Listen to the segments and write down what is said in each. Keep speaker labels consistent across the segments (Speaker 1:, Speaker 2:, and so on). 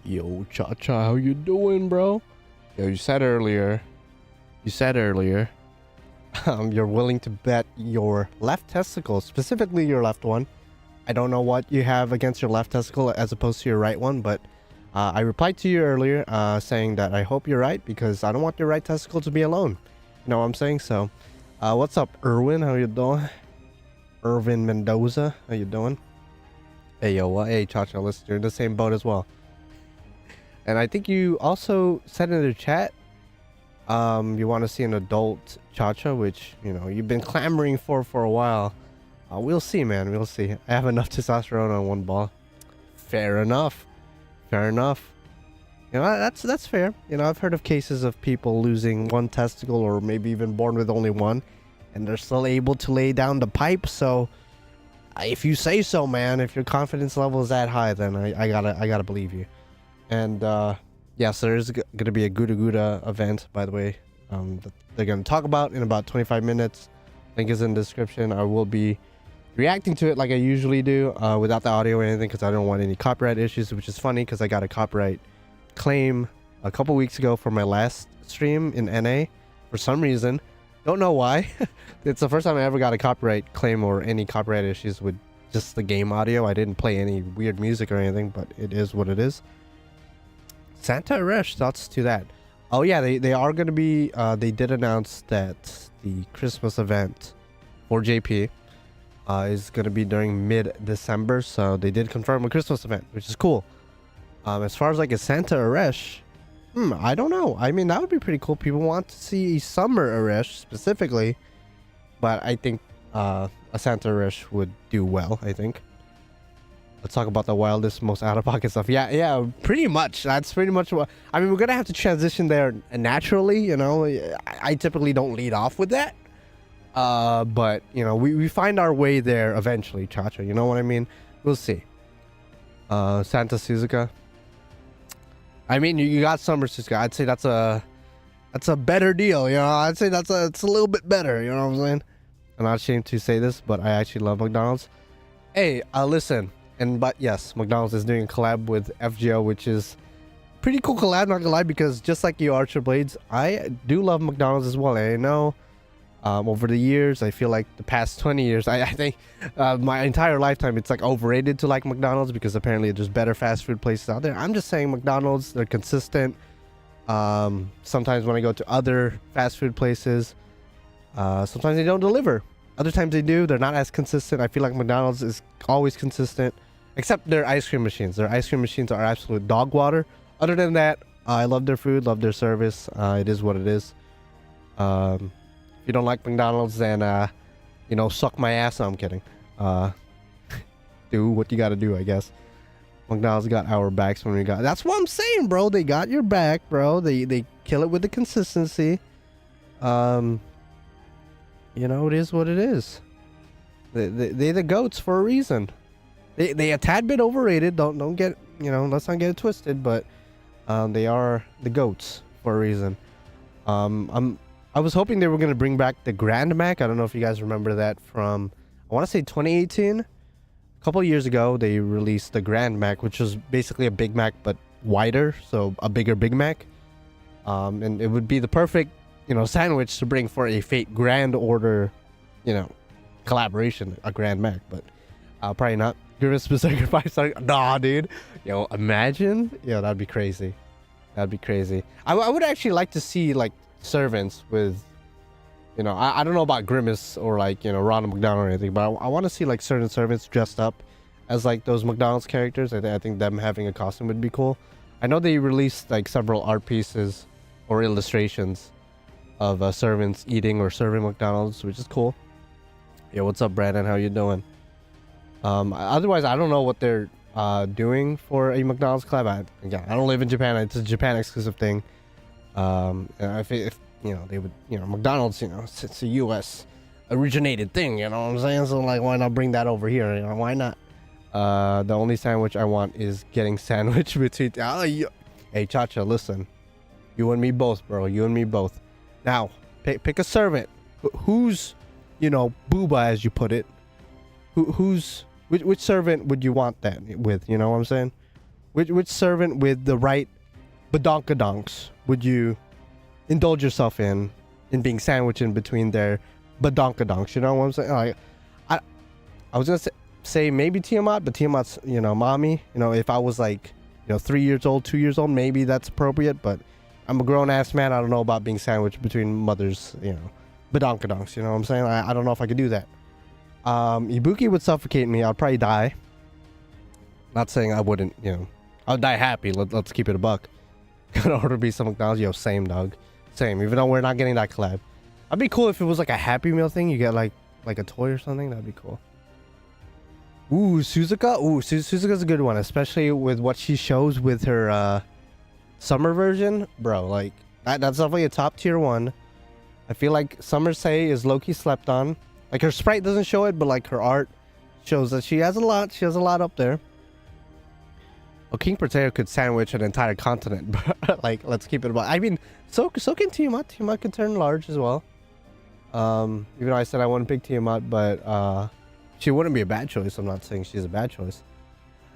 Speaker 1: Yo, Cha-Cha, how you doing, bro? Yo, you said earlier, you're willing to bet your left testicle, specifically your left one. I don't know what you have against your left testicle as opposed to your right one, but I replied to you earlier saying that I hope you're right because I don't want your right testicle to be alone. You know what I'm saying? So, what's up, Erwin? How you doing? Irvin Mendoza, how you doing? Hey, yo, hey, Cha-Cha, listen, you're in the same boat as well. And I think you also said in the chat, you want to see an adult Cha-Cha, which, you know, you've been clamoring for a while. We'll see, man, we'll see. I have enough testosterone on one ball. Fair enough. Fair enough. You know, that's fair. You know, I've heard of cases of people losing one testicle or maybe even born with only one, and they're still able to lay down the pipe. So, if you say so, man, if your confidence level is that high, then I gotta believe you. And yes, there is gonna be a Guda Guda event, by the way. That they're gonna talk about in about 25 minutes. Link is in the description. I will be reacting to it like I usually do, without the audio or anything, because I don't want any copyright issues. Which is funny because I got a copyright claim a couple weeks ago for my last stream in NA for some reason. Don't know why. It's the first time I ever got a copyright claim or any copyright issues with just the game audio. I didn't play any weird music or anything, but it is what it is. Santa Rush, thoughts to that? Oh yeah, they are going to be, they did announce that the Christmas event for JP is going to be during mid-December. So they did confirm a Christmas event, which is cool. As far as like a Santa Aresh, I don't know. I mean, that would be pretty cool. People want to see a summer Aresh specifically, but I think a Santa Aresh would do well, I think. Let's talk about the wildest, most out-of-pocket stuff. Yeah, pretty much. That's pretty much what... I mean, we're going to have to transition there naturally, you know. I typically don't lead off with that. But, you know, we find our way there eventually, Cha-Cha. You know what I mean? We'll see. Santa Suzuka. I mean, you got Summer Suzuka. I'd say that's a better deal, you know. I'd say it's a little bit better, you know what I'm saying? I'm not ashamed to say this, but I actually love McDonald's. Hey, listen... But yes, McDonald's is doing a collab with FGO, which is pretty cool collab, not gonna lie, because just like you, Archer Blades, I do love McDonald's as well. And I know over the years, I feel like the past 20 years, I think my entire lifetime, it's like overrated to like McDonald's because apparently there's better fast food places out there. I'm just saying McDonald's, they're consistent. Sometimes when I go to other fast food places, sometimes they don't deliver. Other times they do. They're not as consistent. I feel like McDonald's is always consistent. Except their ice cream machines. Their ice cream machines are absolute dog water. Other than that, I love their food, love their service. It is what it is. If you don't like McDonald's, then, you know, suck my ass. No, I'm kidding. Do what you gotta do, I guess. McDonald's got our backs when we got... That's what I'm saying, bro. They got your back, bro. They kill it with the consistency. You know, it is what it is. They're the GOATs for a reason. They a tad bit overrated. Don't get, you know, let's not get it twisted, but they are the GOATs for a reason. I was hoping they were gonna bring back the Grand Mac. I don't know if you guys remember that from, I want to say 2018. A couple of years ago, they released the Grand Mac, which was basically a Big Mac but wider, so a bigger Big Mac. And it would be the perfect, you know, sandwich to bring for a Fate Grand Order, you know, collaboration, a Grand Mac, but probably not. Grimace Berserker 5-star. Nah, dude. Yo, imagine. Yo, that'd be crazy. That'd be crazy. I would actually like to see, like, servants with, you know, I don't know about Grimace or, like, you know, Ronald McDonald or anything, but I want to see, like, certain servants dressed up as, like, those McDonald's characters. I think them having a costume would be cool. I know they released, like, several art pieces or illustrations of servants eating or serving McDonald's, which is cool. Yo, what's up, Brandon? How you doing? Otherwise, I don't know what they're doing for a McDonald's collab. Again, I don't live in Japan. It's a Japan exclusive thing. If you know, they would, you know, McDonald's, you know, it's a U.S. originated thing. You know what I'm saying? So like, why not bring that over here? You know, why not? The only sandwich I want is getting sandwiched between. Hey, Cha-Cha, listen. You and me both, bro. You and me both. Now, pick a servant. Who's, you know, booba, as you put it. Which servant would you want that with? You know what I'm saying? which servant with the right badonkadonks would you indulge yourself in being sandwiched in between their badonkadonks? You know what I'm saying? Like, I was gonna say maybe Tiamat, but Tiamat's, you know, mommy. You know, if I was like, you know, 3 years old, 2 years old, maybe that's appropriate. But I'm a grown ass man. I don't know about being sandwiched between mothers. You know, badonkadonks. You know what I'm saying? I don't know if I could do that. Ibuki would suffocate me. I'd probably die. Not saying I wouldn't. You know, I'd die happy. Let's keep it a buck. Gonna order me some McDonald's. Yo, same dog. Same. Even though we're not getting that collab. I'd be cool if it was like a Happy Meal thing. You get like a toy or something. That'd be cool. Ooh, Suzuka. Ooh, Suzuka's a good one, especially with what she shows with her summer version, bro. Like that's definitely a top tier one. I feel like Summer Say is low-key slept on. Like her sprite doesn't show it, but like her art shows that she has a lot. She has a lot up there. Well, King Potato could sandwich an entire continent, but like let's keep it about. I mean, so can Tiamat. Tiamat could turn large as well. Even though I said I want to pick Tiamat, but she wouldn't be a bad choice. I'm not saying she's a bad choice.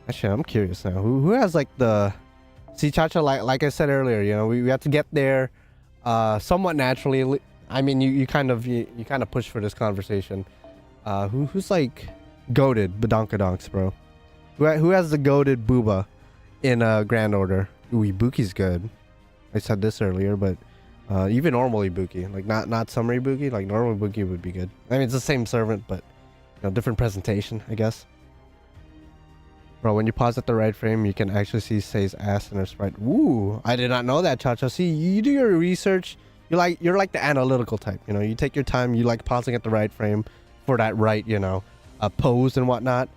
Speaker 1: Actually, I'm curious now. Who has like the... See, Chacha, like I said earlier, you know, we have to get there somewhat naturally. I mean, you kind of push for this conversation. Who's like goated badonkadonks, bro? Who has the goated booba in Grand Order? Ooh, Ibuki's good. I said this earlier, but even normal Ibuki, like not summer Ibuki, like normal Ibuki would be good. I mean, it's the same servant, but you know, different presentation, I guess. Bro, when you pause at the right frame, you can actually see Say's ass in her sprite. Ooh, I did not know that, Chacha. See, you do your research. You're like the analytical type. You know, you take your time. You like pausing at the right frame for that right, you know, pose and whatnot.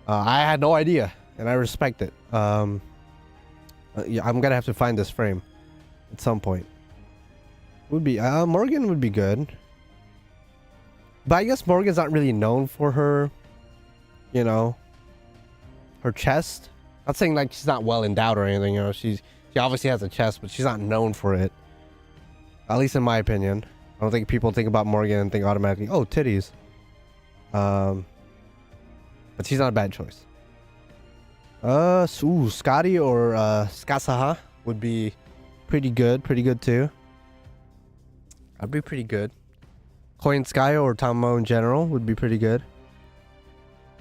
Speaker 1: I had no idea, and I respect it. Yeah, I'm gonna have to find this frame at some point. Would be Morgan would be good. But I guess Morgan's not really known for her, you know, her chest. Not saying like she's not well endowed or anything, you know. She obviously has a chest, but she's not known for it. At least in my opinion. I don't think people think about Morgan and think automatically, oh, titties. But she's not a bad choice. Scotty or Skasaha would be pretty good too. That'd be pretty good. Coin Sky or Tamo in general would be pretty good.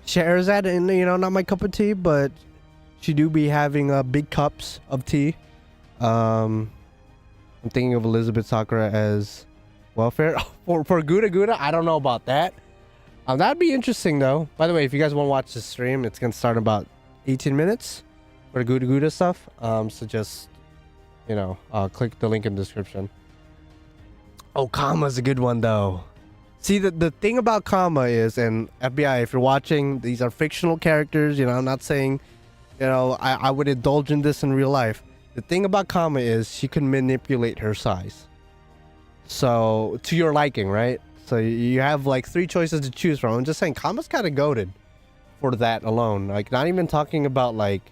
Speaker 1: Scheherazade, and you know, not my cup of tea, but she do be having big cups of tea. I'm thinking of Elizabeth Sakura as welfare for GUDAGUDA. I don't know about that. That'd be interesting though. By the way, if you guys want to watch the stream, it's gonna start in about 18 minutes for the GUDAGUDA stuff. So just, you know, click the link in the description. Oh, Kama's a good one though. See, the thing about Kama is, and FBI, if you're watching, these are fictional characters. You know, I'm not saying, you know, I would indulge in this in real life. The thing about Kama is she can manipulate her size. So, to your liking, right? So you have like 3 choices to choose from. I'm just saying, Kama's kind of goated for that alone. Like, not even talking about like,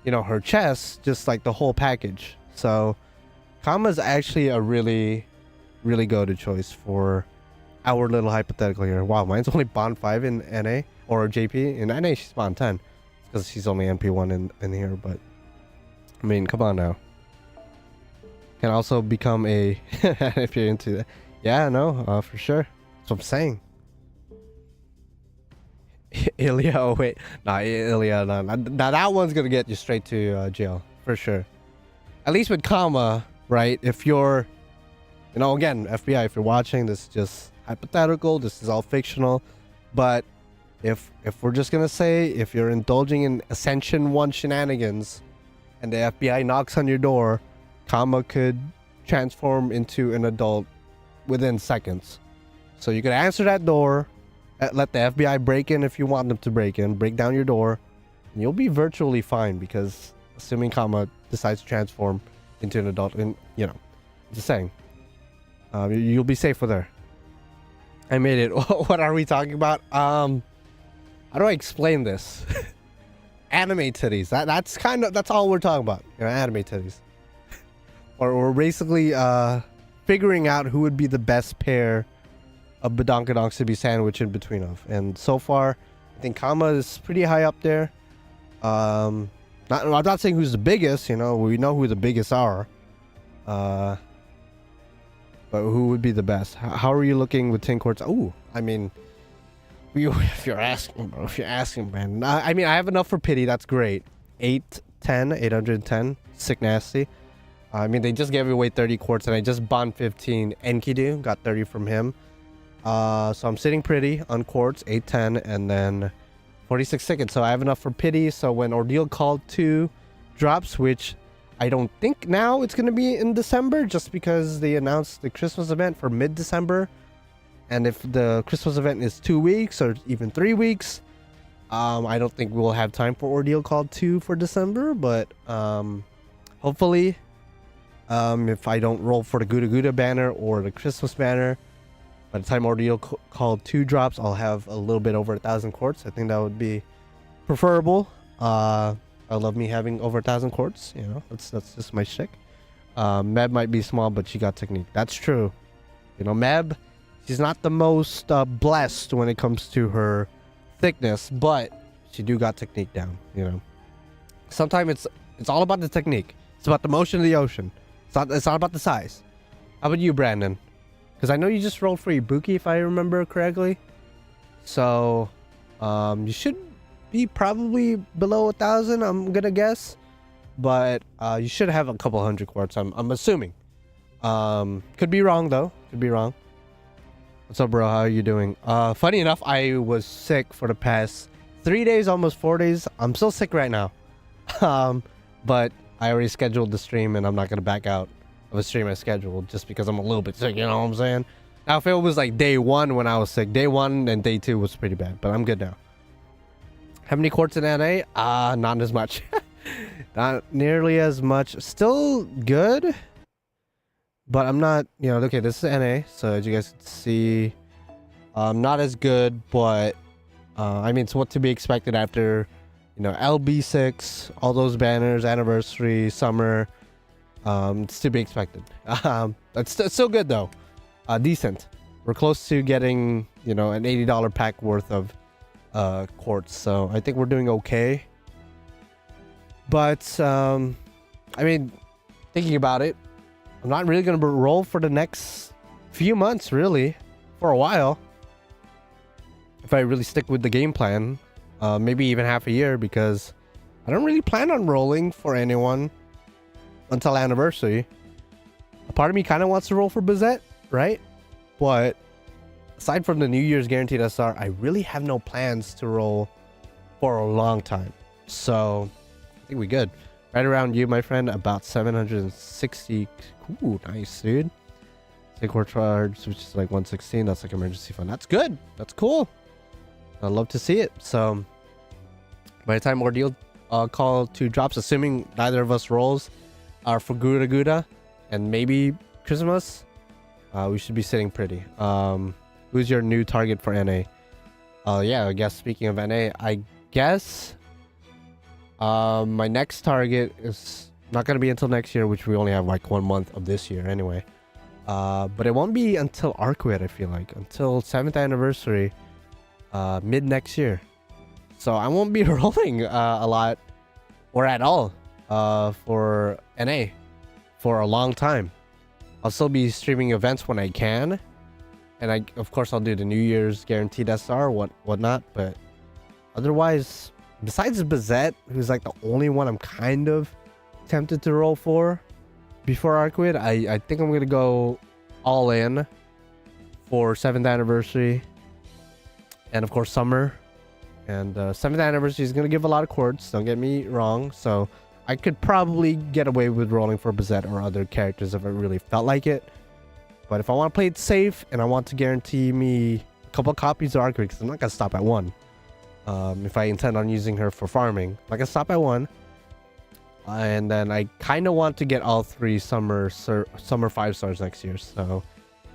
Speaker 1: you know, her chest, just like the whole package. So, Kama's actually a really goated choice for our little hypothetical here. Wow, mine's only Bond 5 in NA or JP. In NA, she's Bond 10 because she's only NP1 in here. But I mean, come on now. Can also become a if you're into that. Yeah, no, for sure. That's what I'm saying. Ilya, oh wait, nah, Ilya, nah. Now that one's gonna get you straight to jail for sure. At least with Kama, right? If you're, you know, again, FBI, if you're watching, this is just hypothetical. This is all fictional. But if we're just gonna say, if you're indulging in Ascension 1 shenanigans, and the FBI knocks on your door, Kama could transform into an adult within seconds. So you could answer that door, let the FBI break in if you want them to break in, break down your door, and you'll be virtually fine because assuming Kama decides to transform into an adult, and you know, just saying, you'll be safe with her. I made it. What are we talking about? How do I explain this? Anime titties. That's all we're talking about. You know, anime titties. Or we're basically figuring out who would be the best pair of badonkadonks to be sandwiched in between of. And so far, I think Kama is pretty high up there. I'm not saying who's the biggest. You know, we know who the biggest are. But who would be the best? How are you looking with 10 quartz? Oh, I mean, if you're asking, bro, man. I mean, I have enough for pity. That's great. 810, sick nasty. I mean, they just gave away 30 quartz, and I just bond 15 Enkidu, got 30 from him. So I'm sitting pretty on quartz, 810, and then 46 tickets. So I have enough for pity. So when Ordeal Call 2 drops, which I don't think now it's going to be in December, just because they announced the Christmas event for mid-December. And if the Christmas event is 2 weeks or even 3 weeks, I don't think we'll have time for Ordeal Call 2 for December. But hopefully, if I don't roll for the Guda banner or the Christmas banner, by the time Ordeal Call 2 drops, I'll have a little bit over 1,000 quartz. I think that would be preferable. I love me having over 1,000 quartz. You know, that's just my shtick. Meb might be small, but she got technique. That's true. You know, Meb, she's not the most blessed when it comes to her thickness, but she do got technique down. You know, sometimes it's all about the technique. It's about the motion of the ocean. It's not about the size. How about you, Brandon? Because I know you just rolled for Ibuki, if I remember correctly. So, you should be probably below 1,000, I'm gonna guess. But you should have a couple hundred quartz, I'm assuming. Could be wrong, though. Could be wrong. What's up, bro? How are you doing? Funny enough, I was sick for the past 3 days, almost 4 days. I'm still sick right now. But I already scheduled the stream, and I'm not gonna back out of a stream I scheduled just because I'm a little bit sick, you know what I'm saying? Now, if it was like day 1 when I was sick, day 1 and day 2 was pretty bad, but I'm good now. How many quartz in NA? Not as much. Not nearly as much. Still good, but I'm not, you know, okay, this is NA, so as you guys can see, not as good, but, I mean, it's what to be expected after, you know, LB6, all those banners, anniversary, summer, it's to be expected. It's still good, though. Decent. We're close to getting, you know, an $80 pack worth of quartz, so I think we're doing okay. But I mean, thinking about it, I'm not really gonna roll for the next few months, really, for a while, if I really stick with the game plan. Maybe even half a year, because I don't really plan on rolling for anyone until anniversary. A part of me kind of wants to roll for Bizet, right? But aside from the New Year's guaranteed SR, I really have no plans to roll for a long time. So I think we good. Right around you, my friend, about 760. Ooh, nice, dude. Take core charge, which is like 116. That's like emergency fund. That's good. That's cool. I'd love to see it. So by the time Ordeal Call 2 drops, assuming neither of us rolls are for Guda and maybe Christmas, we should be sitting pretty. Who's your new target for NA? Yeah, I guess speaking of NA, I guess my next target is not going to be until next year, which we only have like 1 month of this year anyway. But it won't be until Arquid, I feel like, until 7th anniversary, mid next year. So I won't be rolling a lot or at all for NA for a long time. I'll still be streaming events when I can, and of course I'll do the New Year's guaranteed SR, whatnot. But otherwise, besides Bizet, who's like the only one I'm kind of tempted to roll for before Arquid, I think I'm gonna go all in for 7th anniversary, and of course summer. And 7th anniversary is gonna give a lot of quartz, don't get me wrong. So I could probably get away with rolling for Bizet or other characters if I really felt like it. But if I want to play it safe and I want to guarantee me a couple copies of Arquid, because I'm not gonna stop at 1. If I intend on using her for farming, I'm not gonna stop at 1. And then I kind of want to get all 3 summer 5 stars next year. So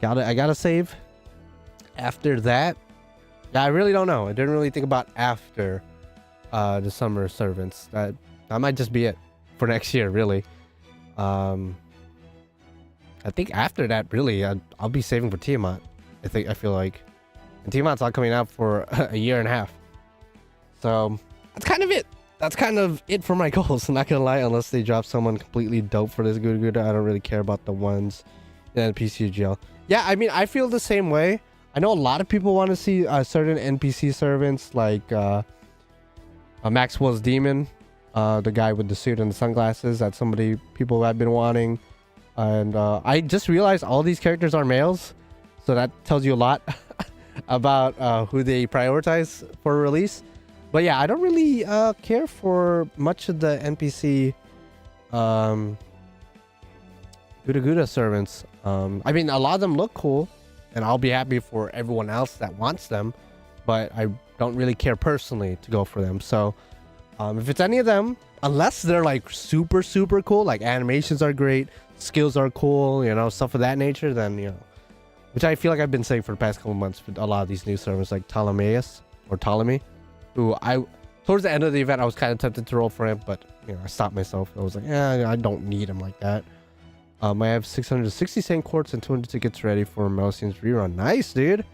Speaker 1: I gotta save. After that, yeah, I really don't know. I didn't really think about after the summer servants. That might just be it for next year, really. I think after that, really, I'll be saving for Tiamat. I feel like, and Tiamat's not coming out for a year and a half. So that's kind of it. that's kind of it for my goals. I'm not gonna lie, unless they drop someone completely dope for this Guda, I don't really care about the ones in NPC Jail. Yeah, I mean, I feel the same way. I know a lot of people want to see certain NPC servants like Maxwell's Demon, the guy with the suit and the sunglasses. That's somebody people have been wanting. And I just realized all these characters are males, so that tells you a lot about who they prioritize for release. But yeah, I don't really care for much of the NPC Guda servants. I mean, a lot of them look cool, and I'll be happy for everyone else that wants them, but I don't really care personally to go for them. So if it's any of them, unless they're like super cool, like animations are great, skills are cool, you know, stuff of that nature, then, you know, which I feel like I've been saying for the past couple months with a lot of these new servers like Ptolemy, who towards the end of the event I was kind of tempted to roll for him, but you know, I stopped myself. I was like, yeah, I don't need him like that. I have 660 Saint Quartz and 200 tickets ready for Melosine's rerun. Nice, dude.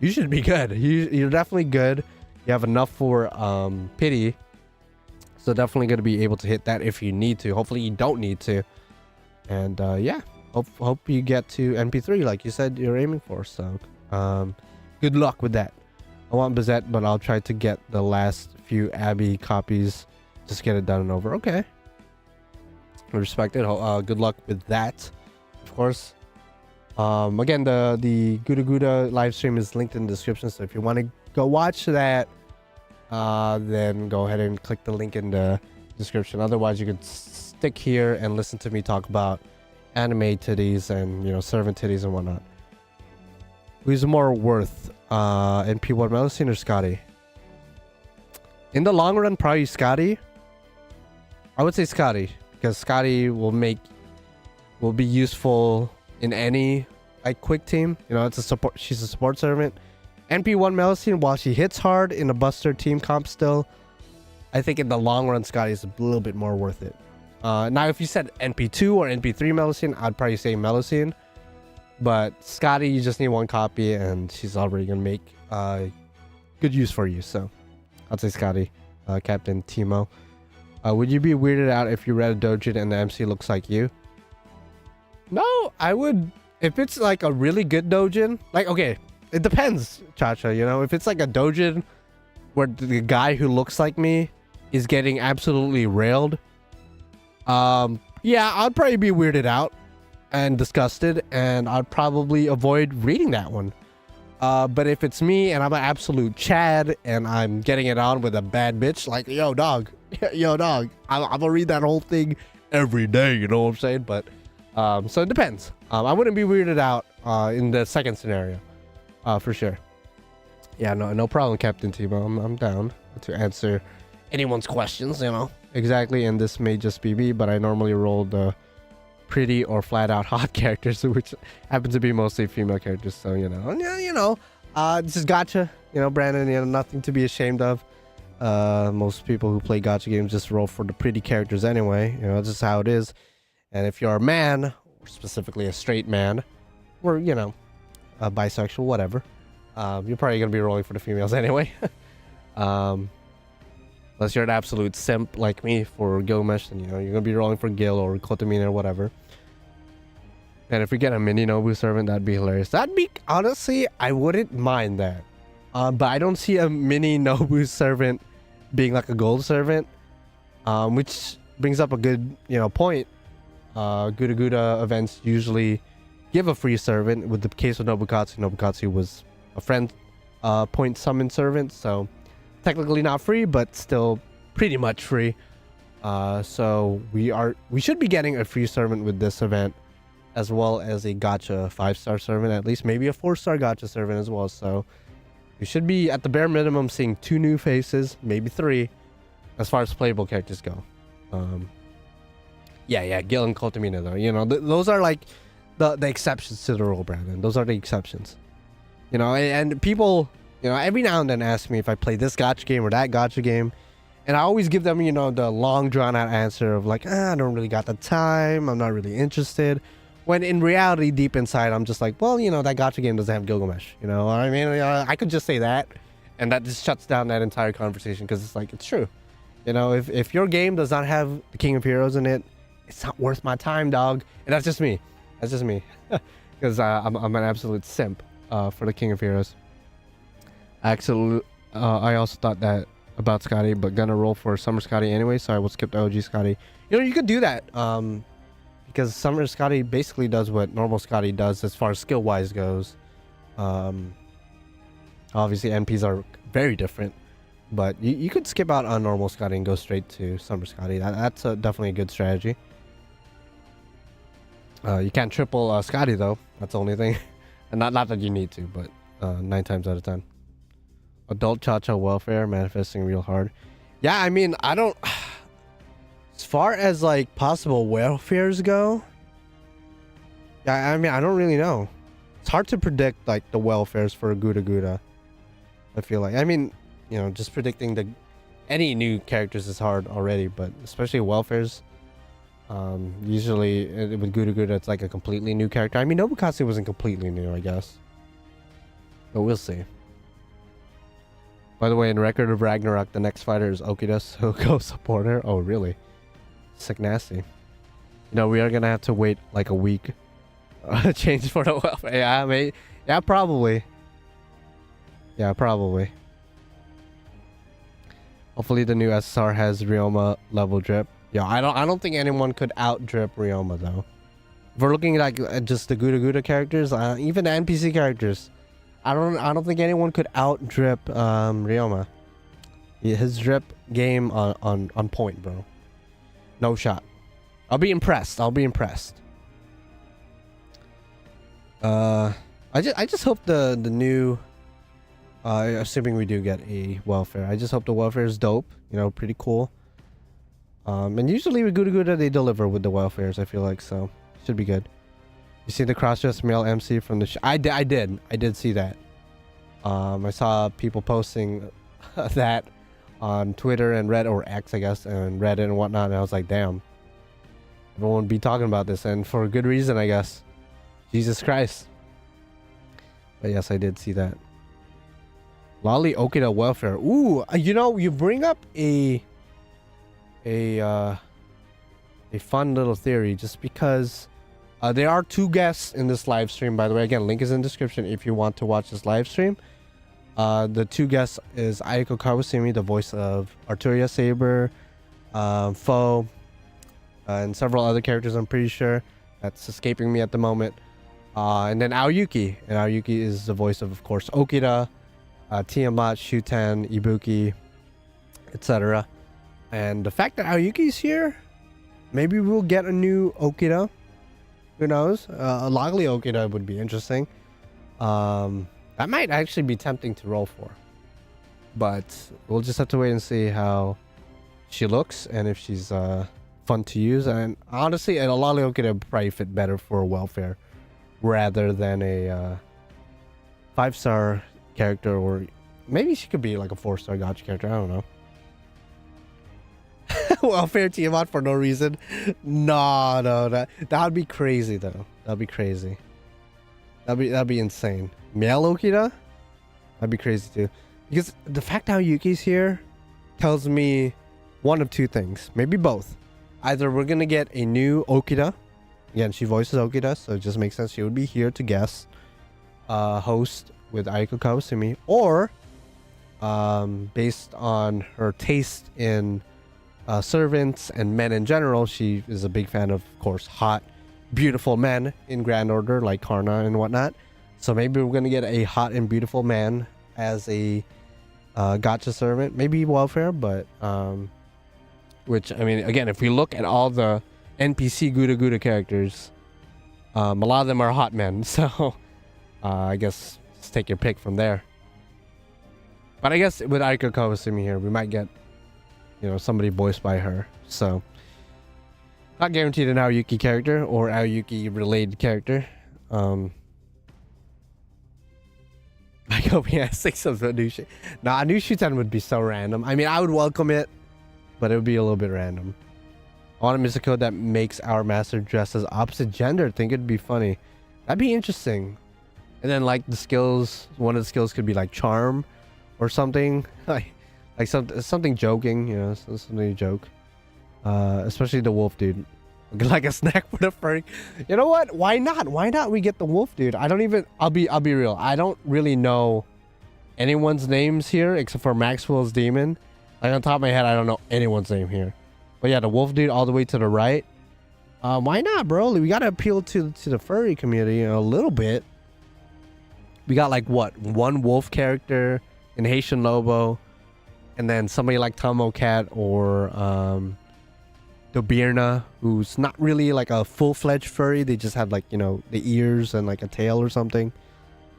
Speaker 1: You should be good. You're definitely good. You have enough for pity, so definitely going to be able to hit that if you need to. Hopefully you don't need to. And yeah, hope you get to NP3 like you said you're aiming for. So good luck with that. I want Bizette, but I'll try to get the last few Abby copies. Just get it done and over. Okay. Respect it. Good luck with that, of course. Again, the Guda live stream is linked in the description, so if you want to go watch that, then go ahead and click the link in the description. Otherwise, you could stick here and listen to me talk about anime titties and, you know, servant titties and whatnot. Who's more worth, NP1 Melosine or Scotty? In the long run, probably Scotty. I would say Scotty, because Scotty will be useful in any like quick team. You know, it's a support. She's a support servant. NP1 Melosine, while she hits hard in a Buster team comp still, I think in the long run, Scotty is a little bit more worth it. Now, if you said NP2 or NP3 Melosine, I'd probably say Melosine. But Scotty, you just need one copy, and she's already gonna make good use for you. So I'd say Scotty, Captain Timo. Would you be weirded out if you read a doujin and the MC looks like you? No, I would. If it's like a really good doujin, like, okay, it depends, Chacha, you know, if it's like a doujin where the guy who looks like me is getting absolutely railed, yeah, I'd probably be weirded out and disgusted, and I'd probably avoid reading that one. But if it's me and I'm an absolute Chad and I'm getting it on with a bad bitch, like, yo dog, I'm gonna read that whole thing every day, you know what I'm saying? But so it depends. I wouldn't be weirded out in the second scenario, for sure. Yeah, no problem, Captain Timo. I'm down to answer anyone's questions, you know. Exactly, and this may just be me, but I normally roll the pretty or flat out hot characters, which happen to be mostly female characters. So, you know, this is Gacha, you know, Brandon, you know, nothing to be ashamed of. Most people who play Gacha games just roll for the pretty characters anyway, you know, this is how it is. And if you're a man, or specifically a straight man, or, you know, a bisexual, whatever, you're probably going to be rolling for the females anyway. Unless you're an absolute simp like me for Gilgamesh, then, you know, you're going to be rolling for Gil or Kotomine or whatever. And if we get a mini Nobu servant, that'd be hilarious. That'd be, honestly, I wouldn't mind that. But I don't see a mini Nobu servant being like a gold servant, which brings up a good, you know, point. Guda events usually give a free servant. With the case of Nobukatsu was a friend point summon servant, so technically not free, but still pretty much free. So we should be getting a free servant with this event, as well as a Gacha 5-star servant, at least maybe a 4-star Gacha servant as well. So we should be at the bare minimum seeing 2 new faces, maybe 3, as far as playable characters go. Yeah, Gil and Kotomina though, you know, those are like the exceptions to the rule, Brandon. Those are the exceptions, you know. And people, you know, every now and then ask me if I play this Gacha game or that Gacha game, and I always give them, you know, the long drawn out answer of like, I don't really got the time, I'm not really interested. When in reality, deep inside, I'm just like, well, you know, that Gacha game doesn't have Gilgamesh, you know what I mean? I could just say that, and that just shuts down that entire conversation, because it's like, it's true. You know, if your game does not have the King of Heroes in it, it's not worth my time, dog. And that's just me. That's just me. Because I'm an absolute simp for the King of Heroes. I also thought that about Scotty, but gonna roll for Summer Scotty anyway, so I will skip the OG Scotty. You know, you could do that. Because Summer Scotty basically does what normal Scotty does as far as skill-wise goes. Obviously, NPs are very different. But you could skip out on normal Scotty and go straight to Summer Scotty. That's definitely a good strategy. You can't triple Scotty though. That's the only thing. And not that you need to, but 9 times out of 10. Adult Cha-Cha welfare manifesting real hard. Yeah, I mean, I don't... As far as like possible welfares go, yeah, I mean, I don't really know. It's hard to predict like the welfares for Guda Guda. I feel like, I mean, you know, just predicting any new characters is hard already, but especially welfares. Usually with Guda Guda, it's like a completely new character. I mean, Nobukatsu wasn't completely new, I guess, but we'll see. By the way, in Record of Ragnarok, the next fighter is Okida, so go support her. Oh, really? Sick nasty. You know, we are gonna have to wait like a week. Change for the welfare. Yeah, mate. Yeah, probably. Yeah, probably. Hopefully the new SSR has Ryoma level drip. Yeah, I don't think anyone could out drip Ryoma though. If we're looking at like just the Guda Guda characters, even the NPC characters, I don't think anyone could out drip Ryoma. His drip game on point, bro. No shot. I'll be impressed. I just hope the new assuming we do get a welfare, I just hope the welfare is dope, you know, pretty cool. And usually with Guda Guda they deliver with the welfares, I feel like, so should be good. You see the cross-dressed male MC from the I did see that. I saw people posting that on Twitter and Reddit, or X I guess, and Reddit and whatnot, and I was like, damn, everyone would be talking about this, and for a good reason, I guess. Jesus Christ. But yes, I did see that. Lolly Okida welfare. Ooh, you know, you bring up a fun little theory, just because there are 2 guests in this live stream, by the way. Again, link is in the description if you want to watch this live stream. The 2 guests is Ayako Kawasumi, the voice of Arturia Saber, Foe, and several other characters, I'm pretty sure. That's escaping me at the moment. And then Aoyuki. And Aoyuki is the voice of course, Okida, Tiamat, Shuten, Ibuki, etc. And the fact that Aoyuki's here, maybe we'll get a new Okida. Who knows? A Logly Okida would be interesting. That might actually be tempting to roll for. But we'll just have to wait and see how she looks and if she's fun to use. And honestly, a Logly Okida would probably fit better for welfare rather than a 5-star character, or maybe she could be like a 4-star Gacha character. I don't know. Welfare Tiamat for no reason. No, that would be crazy though. That'd be crazy. That'd be insane. Male Okida? That'd be crazy too. Because the fact how Yuki's here tells me one of 2 things. Maybe both. Either we're gonna get a new Okida. Again, she voices Okida, so it just makes sense she would be here to guest host with Ayako Kawasumi, or based on her taste in servants and men in general, she is a big fan of course, hot, beautiful men in Grand Order like Karna and whatnot. So maybe we're gonna get a hot and beautiful man as a Gacha servant, maybe welfare, but which, I mean, again, if we look at all the NPC Guda Guda characters, a lot of them are hot men, so I guess just take your pick from there. But I guess with Ayako Kawasumi here, we might get, you know, somebody voiced by her. So not guaranteed an Aoyuki character or Aoyuki related character. I hope he has 6 of the new shit. Nah, a new Shuten would be so random. I mean, I would welcome it, but it would be a little bit random. I want a Misako that makes our master dress as opposite gender. I think it'd be funny. That'd be interesting. And then like the skills, one of the skills could be like charm or something. Like Like something joking, you know, something to joke. Especially the wolf dude. Like a snack for the furry. You know what? Why not? Why not we get the wolf dude? I'll be real. I don't really know anyone's names here except for Maxwell's demon. Like on top of my head, I don't know anyone's name here. But yeah, the wolf dude all the way to the right. Why not, bro? We gotta appeal to the furry community, you know, a little bit. We got like what, one wolf character in Haitian Lobo, and then somebody like Tomo Cat or Dobirna, who's not really like a full-fledged furry. They just have like, you know, the ears and like a tail or something.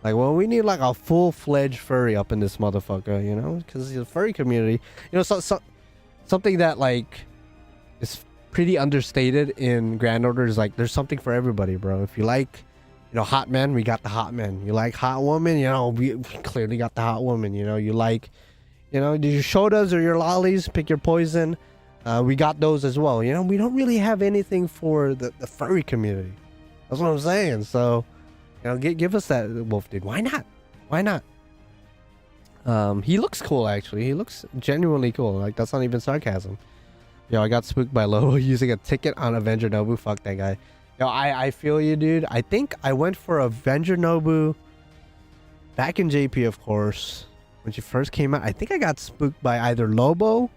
Speaker 1: Like, well, we need like a full-fledged furry up in this motherfucker, you know, because the furry community, you know, something that like is pretty understated in Grand Order is like there's something for everybody, bro. If you like, you know, hot men, we got the hot men. You like hot woman, you know, we clearly got the hot woman. You know, you like, you know, your shodas or your lollies, pick your poison. We got those as well. You know, we don't really have anything for the furry community. That's what I'm saying. So, you know, give us that wolf dude. Why not? Why not? He looks cool, actually. He looks genuinely cool. Like, that's not even sarcasm. Yo, I got spooked by Lobo using a ticket on Avenger Nobu. Fuck that guy. Yo, I feel you, dude. I think I went for Avenger Nobu back in JP, of course, when she first came out. I think I got spooked by either Lobo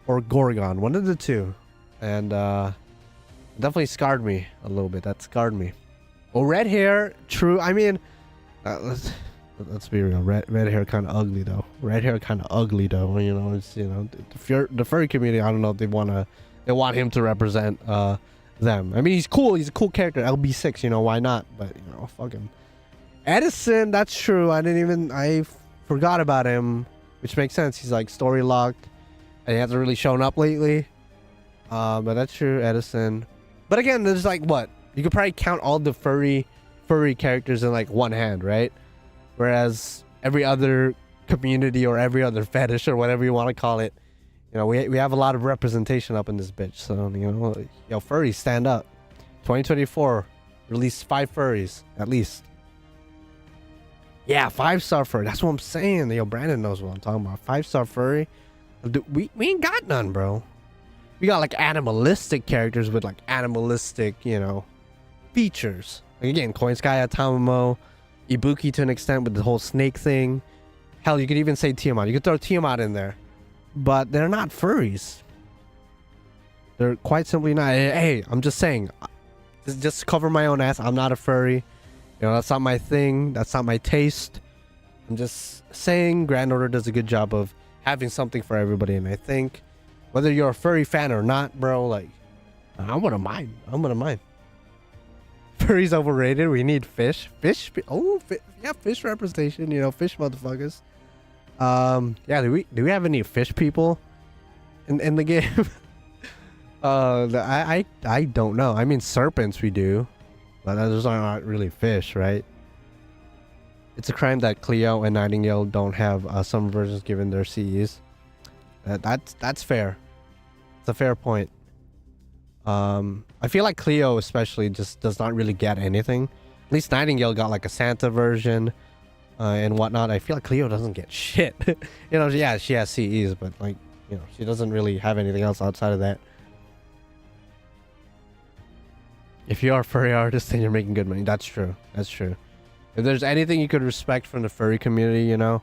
Speaker 1: or Gorgon, one of the two. And definitely scarred me a little bit. That scarred me. Well, red hair, true. I mean, let's be real. Red hair kind of ugly though. Red hair kind of ugly though. You know, it's, you know, the furry community. I don't know if they want him to represent them. I mean, he's cool. He's a cool character. LB6. You know, why not? But you know, fuck him. Edison. That's true. I forgot about him, which makes sense. He's like story locked, and he hasn't really shown up lately. But that's true. Edison. But again, there's like what? You could probably count all the furry characters in like one hand, right? Whereas every other community or every other fetish or whatever you want to call it, you know, we have a lot of representation up in this bitch. So, you know, yo, furries, stand up. 2024, release 5 furries, at least. Yeah, 5-star furry. That's what I'm saying. Yo, Brandon knows what I'm talking about. 5-star furry. Dude, we ain't got none, bro. We got like animalistic characters with like animalistic, you know, features. Like, again, Koinskaya, Tamamo, Ibuki to an extent with the whole snake thing. Hell, you could even say Tiamat. You could throw Tiamat in there. But they're not furries. They're quite simply not. Hey, I'm just saying. Just cover my own ass. I'm not a furry. You know, that's not my thing. That's not my taste. I'm just saying Grand Order does a good job of having something for everybody. And I think whether you're a furry fan or not, bro, like, I wouldn't mind. I wouldn't mind. Furry's overrated. We need fish. Yeah, fish representation. You know, fish motherfuckers. Yeah, do we have any fish people in the game? I don't know. I mean, serpents we do, but those are not really fish, right? It's a crime that Cleo and Nightingale don't have some versions given their CEs. That's fair. It's a fair point. I feel like Cleo especially just does not really get anything. At least Nightingale got like a Santa version and whatnot. I feel like Cleo doesn't get shit. You know, yeah, she has CEs, but like, you know, she doesn't really have anything else outside of that. If you are a furry artist, then you're making good money. That's true. That's true. If there's anything you could respect from the furry community, you know,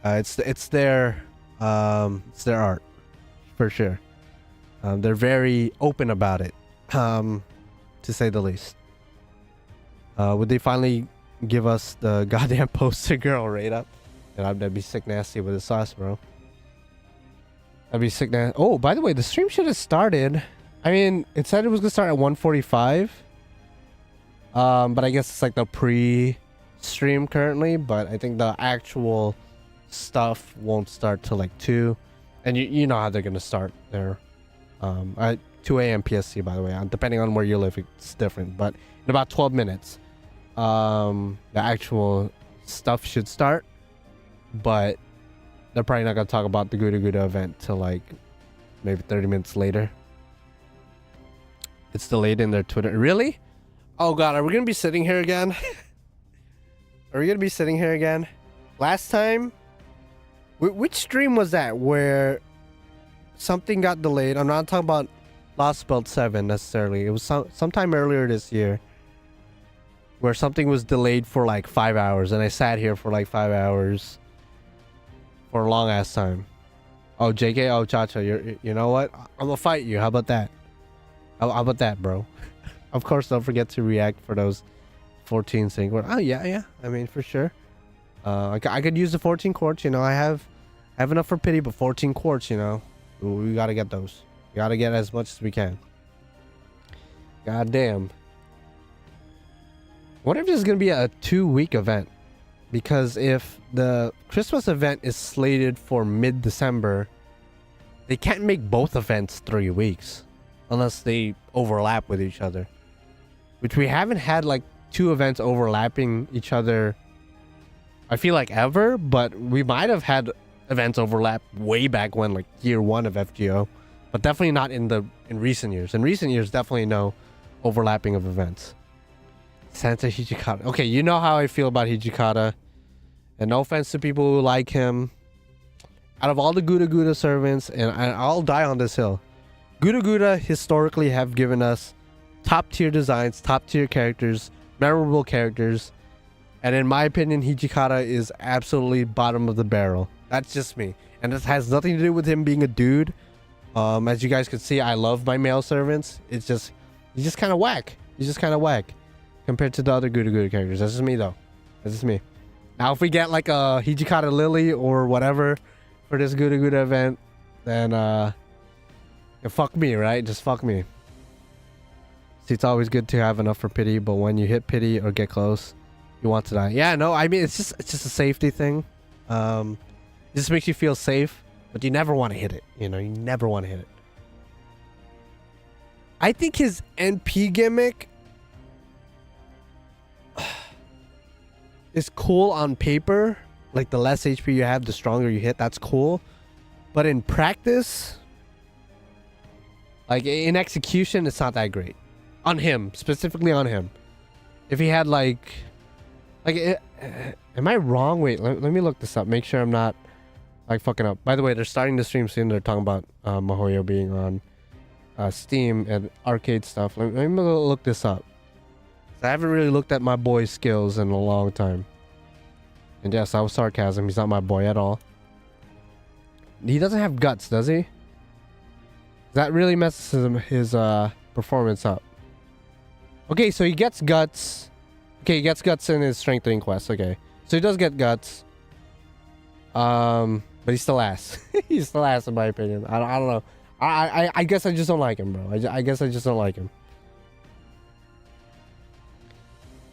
Speaker 1: it's their art, for sure. They're very open about it, to say the least. Would they finally give us the goddamn poster girl rate up? That'd be sick nasty with the sauce, bro. That'd be sick nasty. Oh, by the way, the stream should have started. I mean, it said it was gonna start at 1:45. But I guess it's like the pre-stream currently. But I think the actual stuff won't start till like 2. And you know how they're gonna start there. At 2 a.m. PST, by the way. Depending on where you live, it's different. But in about 12 minutes, the actual stuff should start. But they're probably not gonna talk about the Guda Guda event till like maybe 30 minutes later. It's delayed in their Twitter. Really? Oh god, are we gonna be sitting here again? Are we gonna be sitting here again? Last time Which stream was that where something got delayed? I'm not talking about Lostbelt 7 necessarily. It was sometime earlier this year where something was delayed for like 5 hours, and I sat here for like 5 hours for a long ass time. Oh, JK, oh, Chacha, you know what? I'm gonna fight you. How about that? How about that, bro? Of course, don't forget to react for those 14 single. Oh, yeah. I mean, for sure. I could use the 14 quartz, you know. I have enough for pity, but 14 quartz, you know. We gotta get those. We gotta get as much as we can. God damn. What if this is gonna be a 2-week event? Because if the Christmas event is slated for mid-December, they can't make both events 3 weeks unless they overlap with each other, which we haven't had like 2 events overlapping each other, I feel like, ever. But we might have had events overlap way back when, like year 1 of FGO, but definitely not in recent years. In recent years, definitely no overlapping of events. Santa Hijikata. Okay, you know how I feel about Hijikata. And no offense to people who like him. Out of all the GUDAGUDA servants, and I'll die on this hill, GUDAGUDA historically have given us top tier designs, top tier characters, memorable characters. And in my opinion, Hijikata is absolutely bottom of the barrel. That's just me. And this has nothing to do with him being a dude. As you guys can see, I love my male servants. He's just kind of whack. He's just kind of whack compared to the other GUDAGUDA characters. That's just me, though. That's just me. Now, if we get like a Hijikata Lily or whatever for this GUDAGUDA event, then fuck me, right? Just fuck me. See, it's always good to have enough for pity, but when you hit pity or get close, you want to die. Yeah, no, I mean, it's just a safety thing. It just makes you feel safe, but you never want to hit it. You know, you never want to hit it. I think his NP gimmick is cool on paper. Like, the less HP you have, the stronger you hit. That's cool. But in practice, like in execution, it's not that great. On him, specifically on him. If he had am I wrong? Wait, let me look this up. Make sure I'm not like fucking up. By the way, they're starting the stream soon. They're talking about Mihoyo being on Steam and arcade stuff. Let me look this up. I haven't really looked at my boy's skills in a long time. And yes, that was sarcasm. He's not my boy at all. He doesn't have guts, does he? That really messes his performance up. Okay, so he gets guts. Okay, he gets guts in his strengthening quest. Okay, so he does get guts. But he's still ass. He's still ass in my opinion. I don't know. I guess I just don't like him, bro. I guess I just don't like him.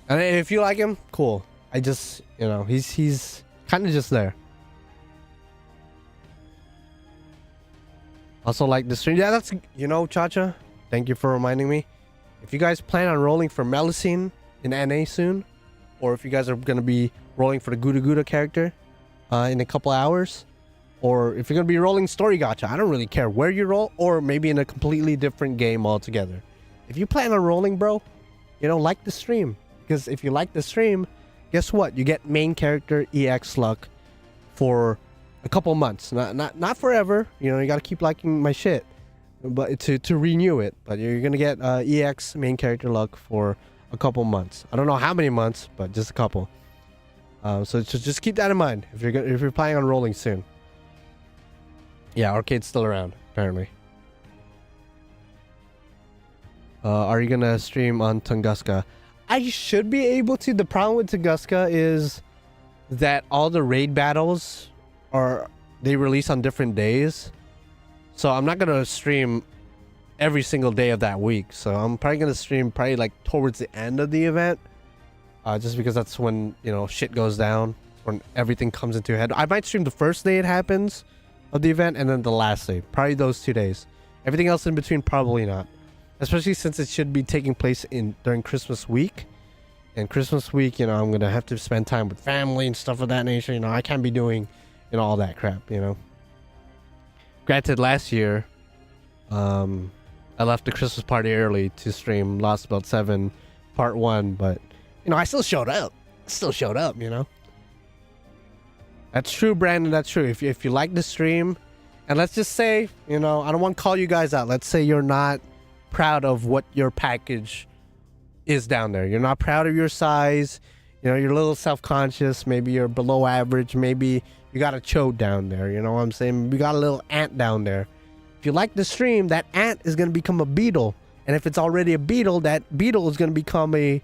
Speaker 1: And if you like him, cool. I just, you know, he's kind of just there. Also like the stream. Yeah, that's, you know, Chacha, thank you for reminding me. If you guys plan on rolling for Melusine in NA soon, or if you guys are going to be rolling for the GUDAGUDA character in a couple hours, or if you're going to be rolling story gacha, I don't really care where you roll, or maybe in a completely different game altogether. If you plan on rolling, bro, you know, like the stream. Because if you like the stream, guess what? You get main character EX luck for a couple months. Not forever. You know, you got to keep liking my shit, but to renew it. But you're gonna get EX main character luck for a couple months. I don't know how many months, but just a couple. So just keep that in mind if you're planning on rolling soon. Yeah, arcade's still around apparently. Are you gonna stream on Tunguska? I should be able to. The problem with Tunguska is that all the raid battles they release on different days. So I'm not gonna stream every single day of that week. So I'm probably gonna stream like towards the end of the event. Just because that's when, you know, shit goes down, when everything comes into head. I might stream the first day it happens of the event and then the last day. Probably those 2 days. Everything else in between, probably not. Especially since it should be taking place during Christmas week. And Christmas week, you know, I'm going to have to spend time with family and stuff of that nature. You know, I can't be doing, you know, all that crap, you know. Granted, last year, I left the Christmas party early to stream Lostbelt 7 Part 1. But, you know, I still showed up. You know. That's true, Brandon. That's true. If you like the stream, and let's just say, you know, I don't want to call you guys out. Let's say you're not proud of what your package is down there. You're not proud of your size. You know, you're a little self-conscious. Maybe you're below average. Maybe you got a chode down there. You know what I'm saying? We got a little ant down there. If you like the stream, that ant is going to become a beetle. And if it's already a beetle, that beetle is going to become a,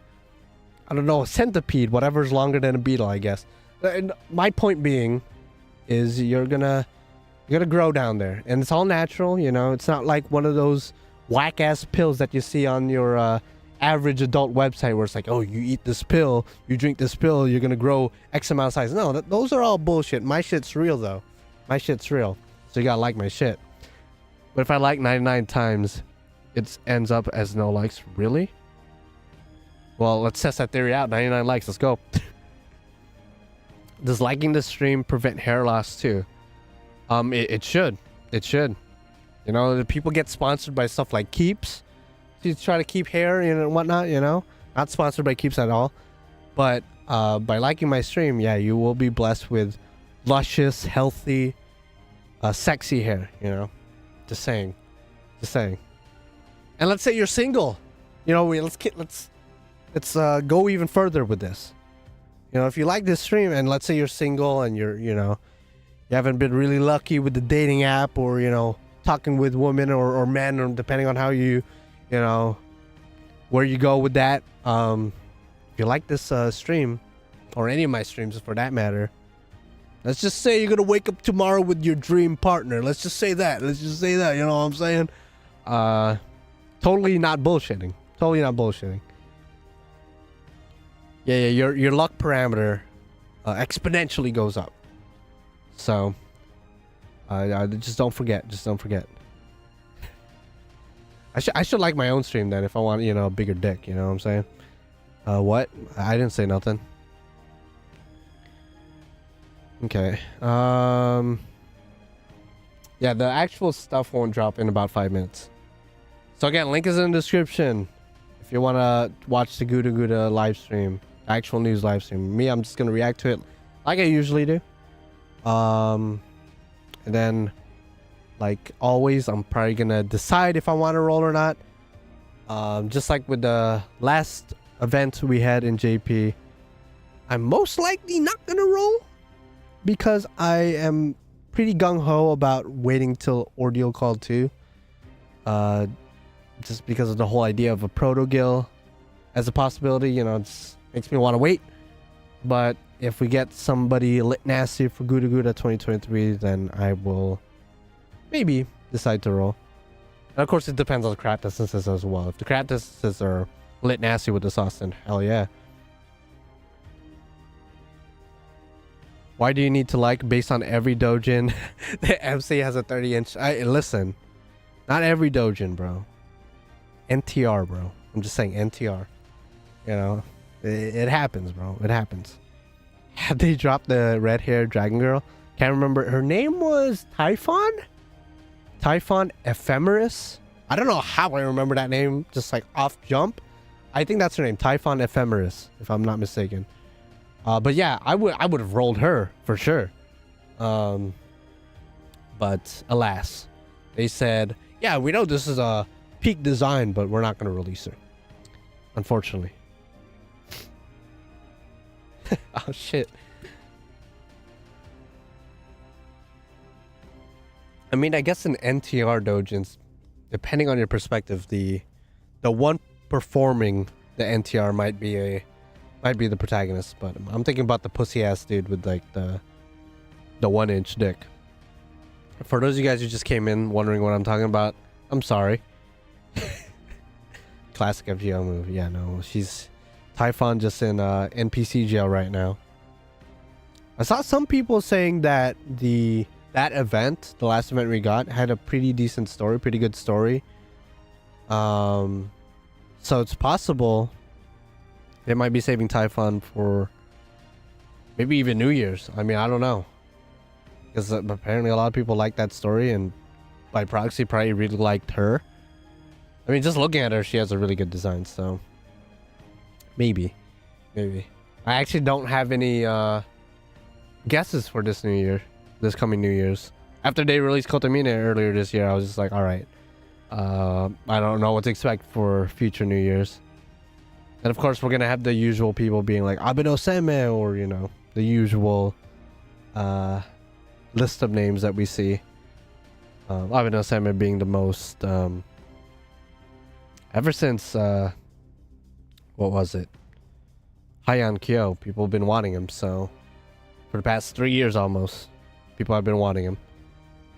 Speaker 1: I don't know, a centipede, whatever's longer than a beetle, I guess. And my point being is you're gonna grow down there, and it's all natural. You know, it's not like one of those whack-ass pills that you see on your average adult website where it's like, oh, you eat this pill, you drink this pill, you're gonna grow X amount of size. No, those are all bullshit. My shit's real, though. My shit's real. So you gotta like my shit. But if I like 99 times, it ends up as no likes. Really? Well, let's test that theory out. 99 likes. Let's go. Does liking the stream prevent hair loss too? It should. It should. You know, the people get sponsored by stuff like Keeps. You try to keep hair and whatnot, you know? Not sponsored by Keeps at all. But by liking my stream, yeah, you will be blessed with luscious, healthy, sexy hair, you know? Just saying. Just saying. And let's say you're single. You know, let's go even further with this. You know, if you like this stream and let's say you're single and you haven't been really lucky with the dating app or, you know, talking with women or men, or depending on how you know, where you go with that. If you like this stream, or any of my streams for that matter, let's just say you're going to wake up tomorrow with your dream partner. Let's just say that. Let's just say that. You know what I'm saying? Totally not bullshitting. Totally not bullshitting. Yeah, your luck parameter exponentially goes up. So, just don't forget. Just don't forget. I should like my own stream then if I want, you know, a bigger dick. You know what I'm saying? What? I didn't say nothing. Okay. Yeah, the actual stuff won't drop in about 5 minutes. So again, link is in the description if you want to watch the Guda Guda live stream. Actual news live stream. Me, I'm just gonna react to it like I usually do. And then, like always, I'm probably gonna decide if I want to roll or not. Just like with the last event we had in JP, I'm most likely not gonna roll because I am pretty gung-ho about waiting till Ordeal Call 2. Just because of the whole idea of a proto guild as a possibility, you know, it's makes me want to wait. But if we get somebody lit nasty for Guda Guda 2023, then I will maybe decide to roll. And of course, it depends on the craft distances as well. If the craft distances are lit nasty with the sauce, then hell yeah. Why do you need to like based on every dojin? The MC has a 30-inch. Listen, not every dojin, bro. NTR, bro. I'm just saying NTR. You know, it happens, bro. It happens. Had they dropped the red-haired dragon girl? Can't remember. Her name was Typhon? Typhon Ephemeris? I don't know how I remember that name, just like off jump. I think that's her name, Typhon Ephemeris, if I'm not mistaken. But yeah, I would have rolled her for sure. But alas, they said, yeah, we know this is a peak design, but we're not going to release her. Unfortunately. Oh shit. I mean, I guess in NTR dojins, depending on your perspective, the one performing the NTR might be the protagonist, but I'm thinking about the pussy ass dude with like the 1-inch dick. For those of you guys who just came in wondering what I'm talking about, I'm sorry. Classic FGO move. Yeah, no, she's Typhon just in NPC jail right now. I saw some people saying that that event, the last event we got, had a pretty decent story, pretty good story. So it's possible they might be saving Typhon for maybe even New Year's. I mean, I don't know, because apparently a lot of people like that story, and by proxy probably really liked her. I mean, just looking at her, she has a really good design, so maybe. I actually don't have any guesses for this new year, this coming New Year's. After they released Kotomine earlier this year, I was just like, all right, I don't know what to expect for future New Year's. And of course, we're gonna have the usual people being like Abeno Seme, or you know, the usual list of names that we see. Abeno Seme being the most ever since what was it? Hayan Kyo, people have been wanting him, so for the past 3 years almost, people have been wanting him.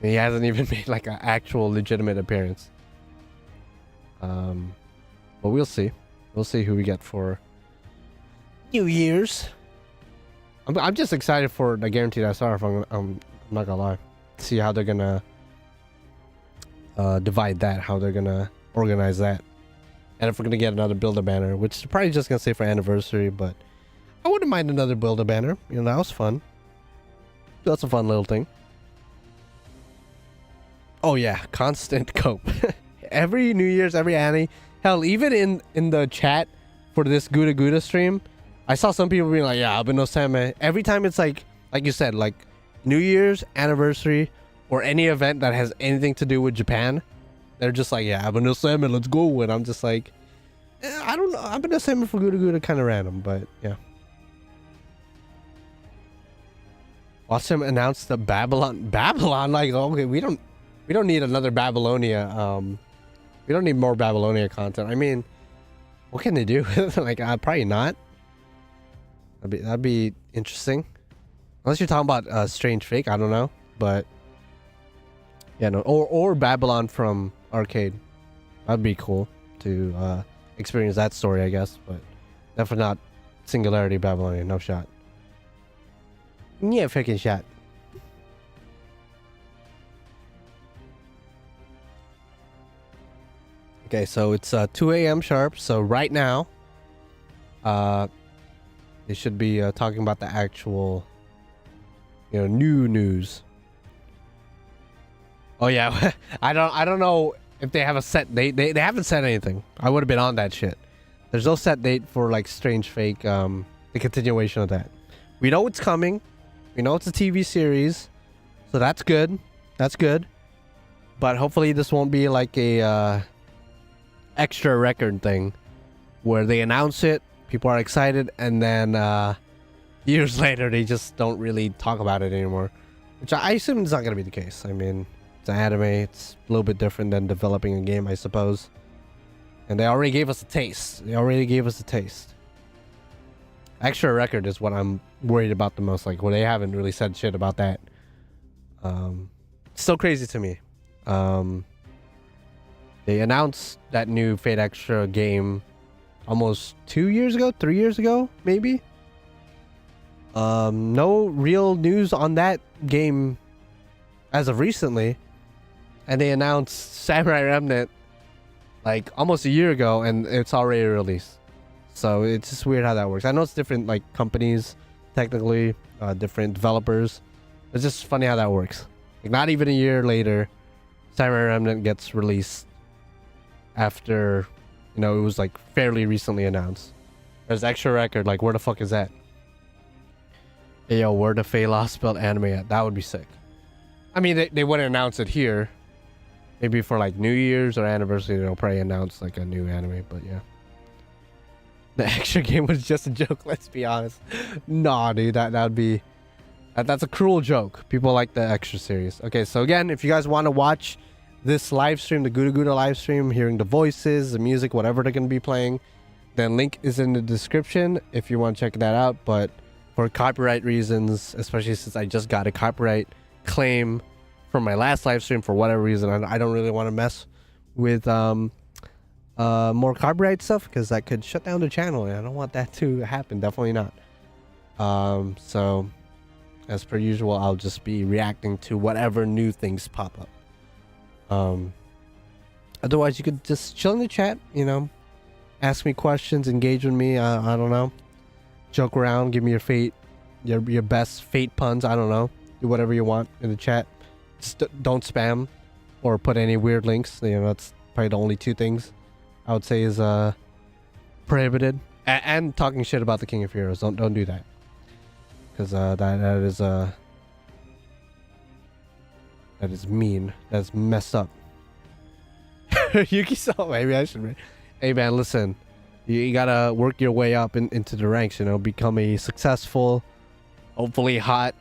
Speaker 1: And he hasn't even made like an actual legitimate appearance. But we'll see. We'll see who we get for New Year's. I'm just excited for the guaranteed SR. If I'm not gonna lie, see how they're gonna divide that, how they're gonna organize that. And if we're gonna get another Build-A-Banner, which is probably just gonna say for anniversary, but I wouldn't mind another Build-A-Banner. You know, that was fun. That's a fun little thing. Oh yeah, constant cope. Every New Year's, every Annie, hell, even in the chat for this Guda Guda stream, I saw some people being like, yeah, Abeno Seme. Every time it's like you said, like New Year's, anniversary, or any event that has anything to do with Japan, they're just like, yeah, Abeno Seme, let's go. And I'm just like, I don't know. Abeno Seme for Guda Guda kind of random, but yeah. Watch him announce the Babylon, like, okay, we don't need another Babylonia. We don't need more Babylonia content. I mean, what can they do? Like, probably not. That'd be interesting. Unless you're talking about Strange Fake, I don't know. But yeah, no, or Babylon from Arcade. That'd be cool to experience that story, I guess. But definitely not Singularity Babylonia. No shot. Yeah, freaking shot. Okay, so it's 2 a.m. sharp. So right now, they should be talking about the actual, you know, new news. Oh yeah, I don't know if they have a set date. They haven't said anything. I would have been on that shit. There's no set date for like Strange Fake, the continuation of that. We know it's coming. We know it's a TV series, so that's good. That's good. But hopefully this won't be like a extra record thing where they announce it, people are excited, and then years later they just don't really talk about it anymore, which I assume is not going to be the case. I mean, it's an anime, it's a little bit different than developing a game, I suppose, and they already gave us a taste. Extra record is what I'm worried about the most, like, where they haven't really said shit about that. Still crazy to me. They announced that new Fate Extra game almost 2 years ago, 3 years ago, maybe. No real news on that game as of recently. And they announced Samurai Remnant like almost a year ago, and it's already released. So it's just weird how that works. I know it's different, like, companies, technically, different developers. It's just funny how that works. Like, not even a year later, Samurai Remnant gets released after, you know, it was like fairly recently announced. There's extra record, like, where the fuck is that? Hey, yo, where the Faye Lostbelt anime at? That would be sick. I mean, they wouldn't announce it here. Maybe for like New Year's or anniversary, they'll probably announce like a new anime, but yeah. The extra game was just a joke, let's be honest. Nah, dude, that'd be... That's a cruel joke. People like the extra series. Okay, so again, if you guys want to watch this live stream, the Guda Guda live stream, hearing the voices, the music, whatever they're going to be playing, then link is in the description if you want to check that out. But for copyright reasons, especially since I just got a copyright claim from my last live stream for whatever reason, I don't really want to mess with more copyright stuff, because that could shut down the channel, and I don't want that to happen. Definitely not. So as per usual, I'll just be reacting to whatever new things pop up. Otherwise, you could just chill in the chat, you know, ask me questions, engage with me. I don't know, joke around, give me your fate, your best fate puns. I don't know, do whatever you want in the chat. Just don't spam or put any weird links. You know, that's probably the only two things I would say is prohibited. And talking shit about the King of Heroes. Don't do that. because that is mean. That's messed up. Yuki, so maybe I should. Hey man, listen, you gotta work your way up into the ranks. You know, become a successful, hopefully hot,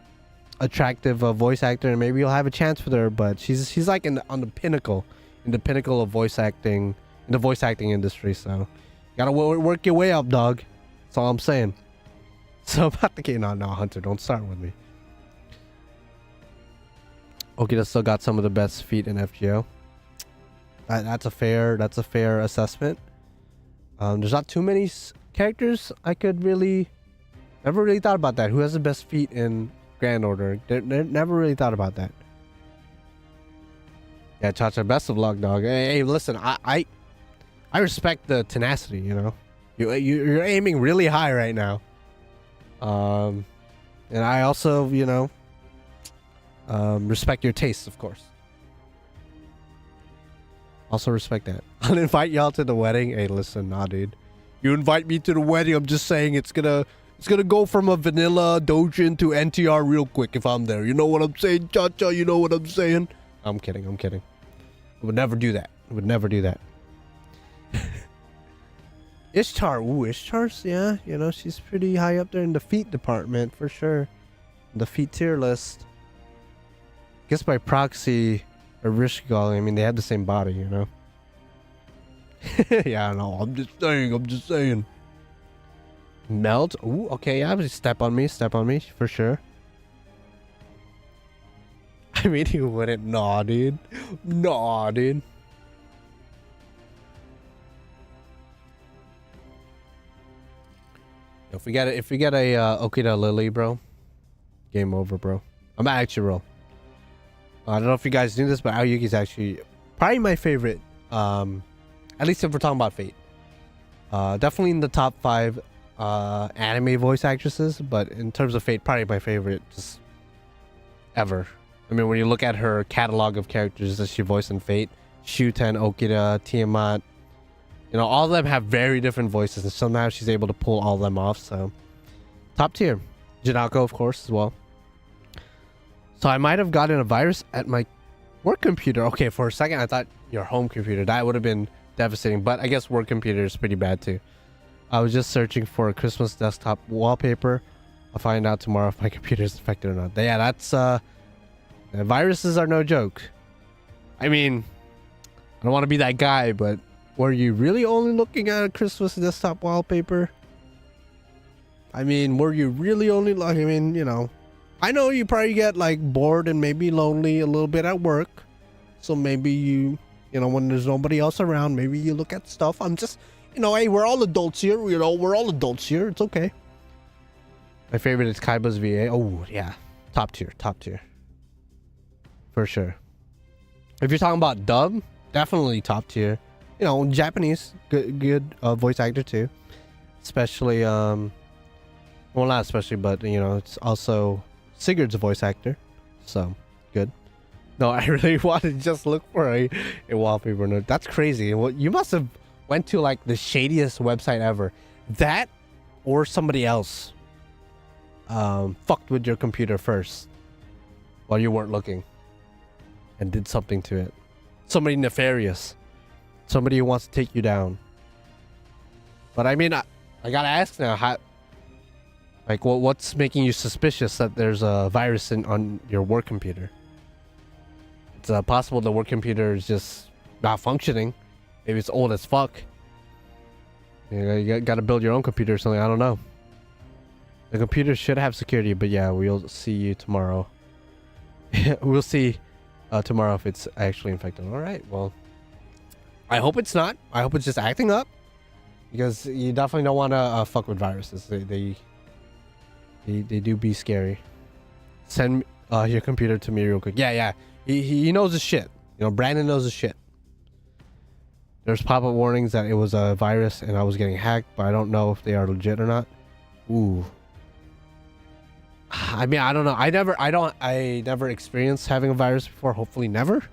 Speaker 1: attractive voice actor, and maybe you'll have a chance with her. But she's like on the pinnacle, of voice acting, in the voice acting industry. So you gotta work your way up, dog. That's all I'm saying. So about the game, no, Hunter, don't start with me. Okita still got some of the best feet in FGO. That's a fair assessment. There's not too many characters I could really, never really thought about that. Who has the best feet in Grand Order? Never really thought about that. Yeah, Chacha, best of luck, dog. Hey, listen, I respect the tenacity. You know, you're aiming really high right now. And I also, you know, respect your tastes, of course. Also respect that. I'll invite y'all to the wedding. Hey, listen, nah, dude. You invite me to the wedding, I'm just saying it's gonna go from a vanilla Dojin to NTR real quick if I'm there. You know what I'm saying, Cha-Cha? You know what I'm saying? I'm kidding. I would never do that. Ishtar. Ooh, Ishtar's, yeah. You know, she's pretty high up there in the feet department, for sure. The feet tier list. Guess by proxy, Rishgal, I mean, they have the same body, you know? Yeah, no, I'm just saying. Melt. Ooh, okay, yeah, step on me, for sure. I mean, you wouldn't. Nah, dude. If we get a Okita Lily, bro, game over, bro. I'm actually roll. I don't know if you guys knew this, but Aoyuki's actually probably my favorite. At least if we're talking about Fate. Definitely in the top 5 anime voice actresses, but in terms of Fate, probably my favorite just ever. I mean, when you look at her catalog of characters that she voiced in Fate, Shuten, Okita, Tiamat, you know, all of them have very different voices, and somehow she's able to pull all of them off. So, top tier. Janako, of course, as well. So I might have gotten a virus at my work computer. Okay, for a second I thought your home computer. That would have been devastating, but I guess work computer is pretty bad too. I was just searching for a Christmas desktop wallpaper. I'll find out tomorrow if my computer is infected or not. Yeah, that's viruses are no joke. I mean, I don't want to be that guy, but were you really only looking at a Christmas desktop wallpaper? I mean, were you really only like, I mean, you know, I know you probably get like bored and maybe lonely a little bit at work. So maybe you know, when there's nobody else around, maybe you look at stuff. I'm just, you know, hey, we're all adults here. You know, we're all adults here. It's okay. My favorite is Kaiba's VA. Oh, yeah. Top tier. For sure. If you're talking about dub, definitely top tier. You know, Japanese, good voice actor too. Especially, well, not especially, but, you know, it's also Sigurd's a voice actor, so good. No, I really wanted to just look for a wallpaper. No, that's crazy. Well, you must have went to like the shadiest website ever. That or somebody else fucked with your computer first while you weren't looking and did something to it. Somebody nefarious. Somebody who wants to take you down. But I mean, I gotta ask now, how, like, what's making you suspicious that there's a virus on your work computer? It's possible the work computer is just not functioning. Maybe it's old as fuck. You gotta build your own computer or something. I don't know. The computer should have security, but yeah, we'll see you tomorrow. We'll see tomorrow if it's actually infected. All right, well, I hope it's not. I hope it's just acting up, because you definitely don't want to fuck with viruses. They do be scary. Send your computer to me real quick. Yeah. He knows his shit. You know, Brandon knows his shit. There's pop-up warnings that it was a virus and I was getting hacked, but I don't know if they are legit or not. Ooh. I mean, I don't know. I never experienced having a virus before. Hopefully never.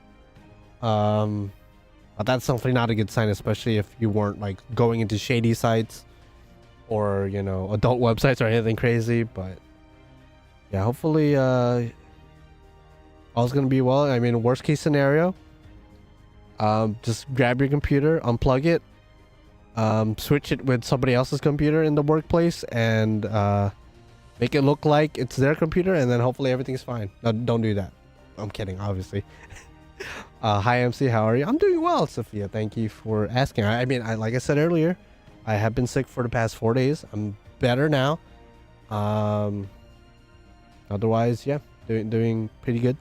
Speaker 1: But that's definitely not a good sign, especially if you weren't like going into shady sites or, you know, adult websites or anything crazy. But yeah, hopefully all's gonna be well. I mean, worst case scenario, just grab your computer, unplug it, switch it with somebody else's computer in the workplace, and make it look like it's their computer, and then hopefully everything's fine. No, don't do that. I'm kidding, obviously. Hi MC, how are you? I'm doing well, Sophia. Thank you for asking. I mean, like I said earlier, I have been sick for the past 4 days. I'm better now. Otherwise, yeah, doing pretty good.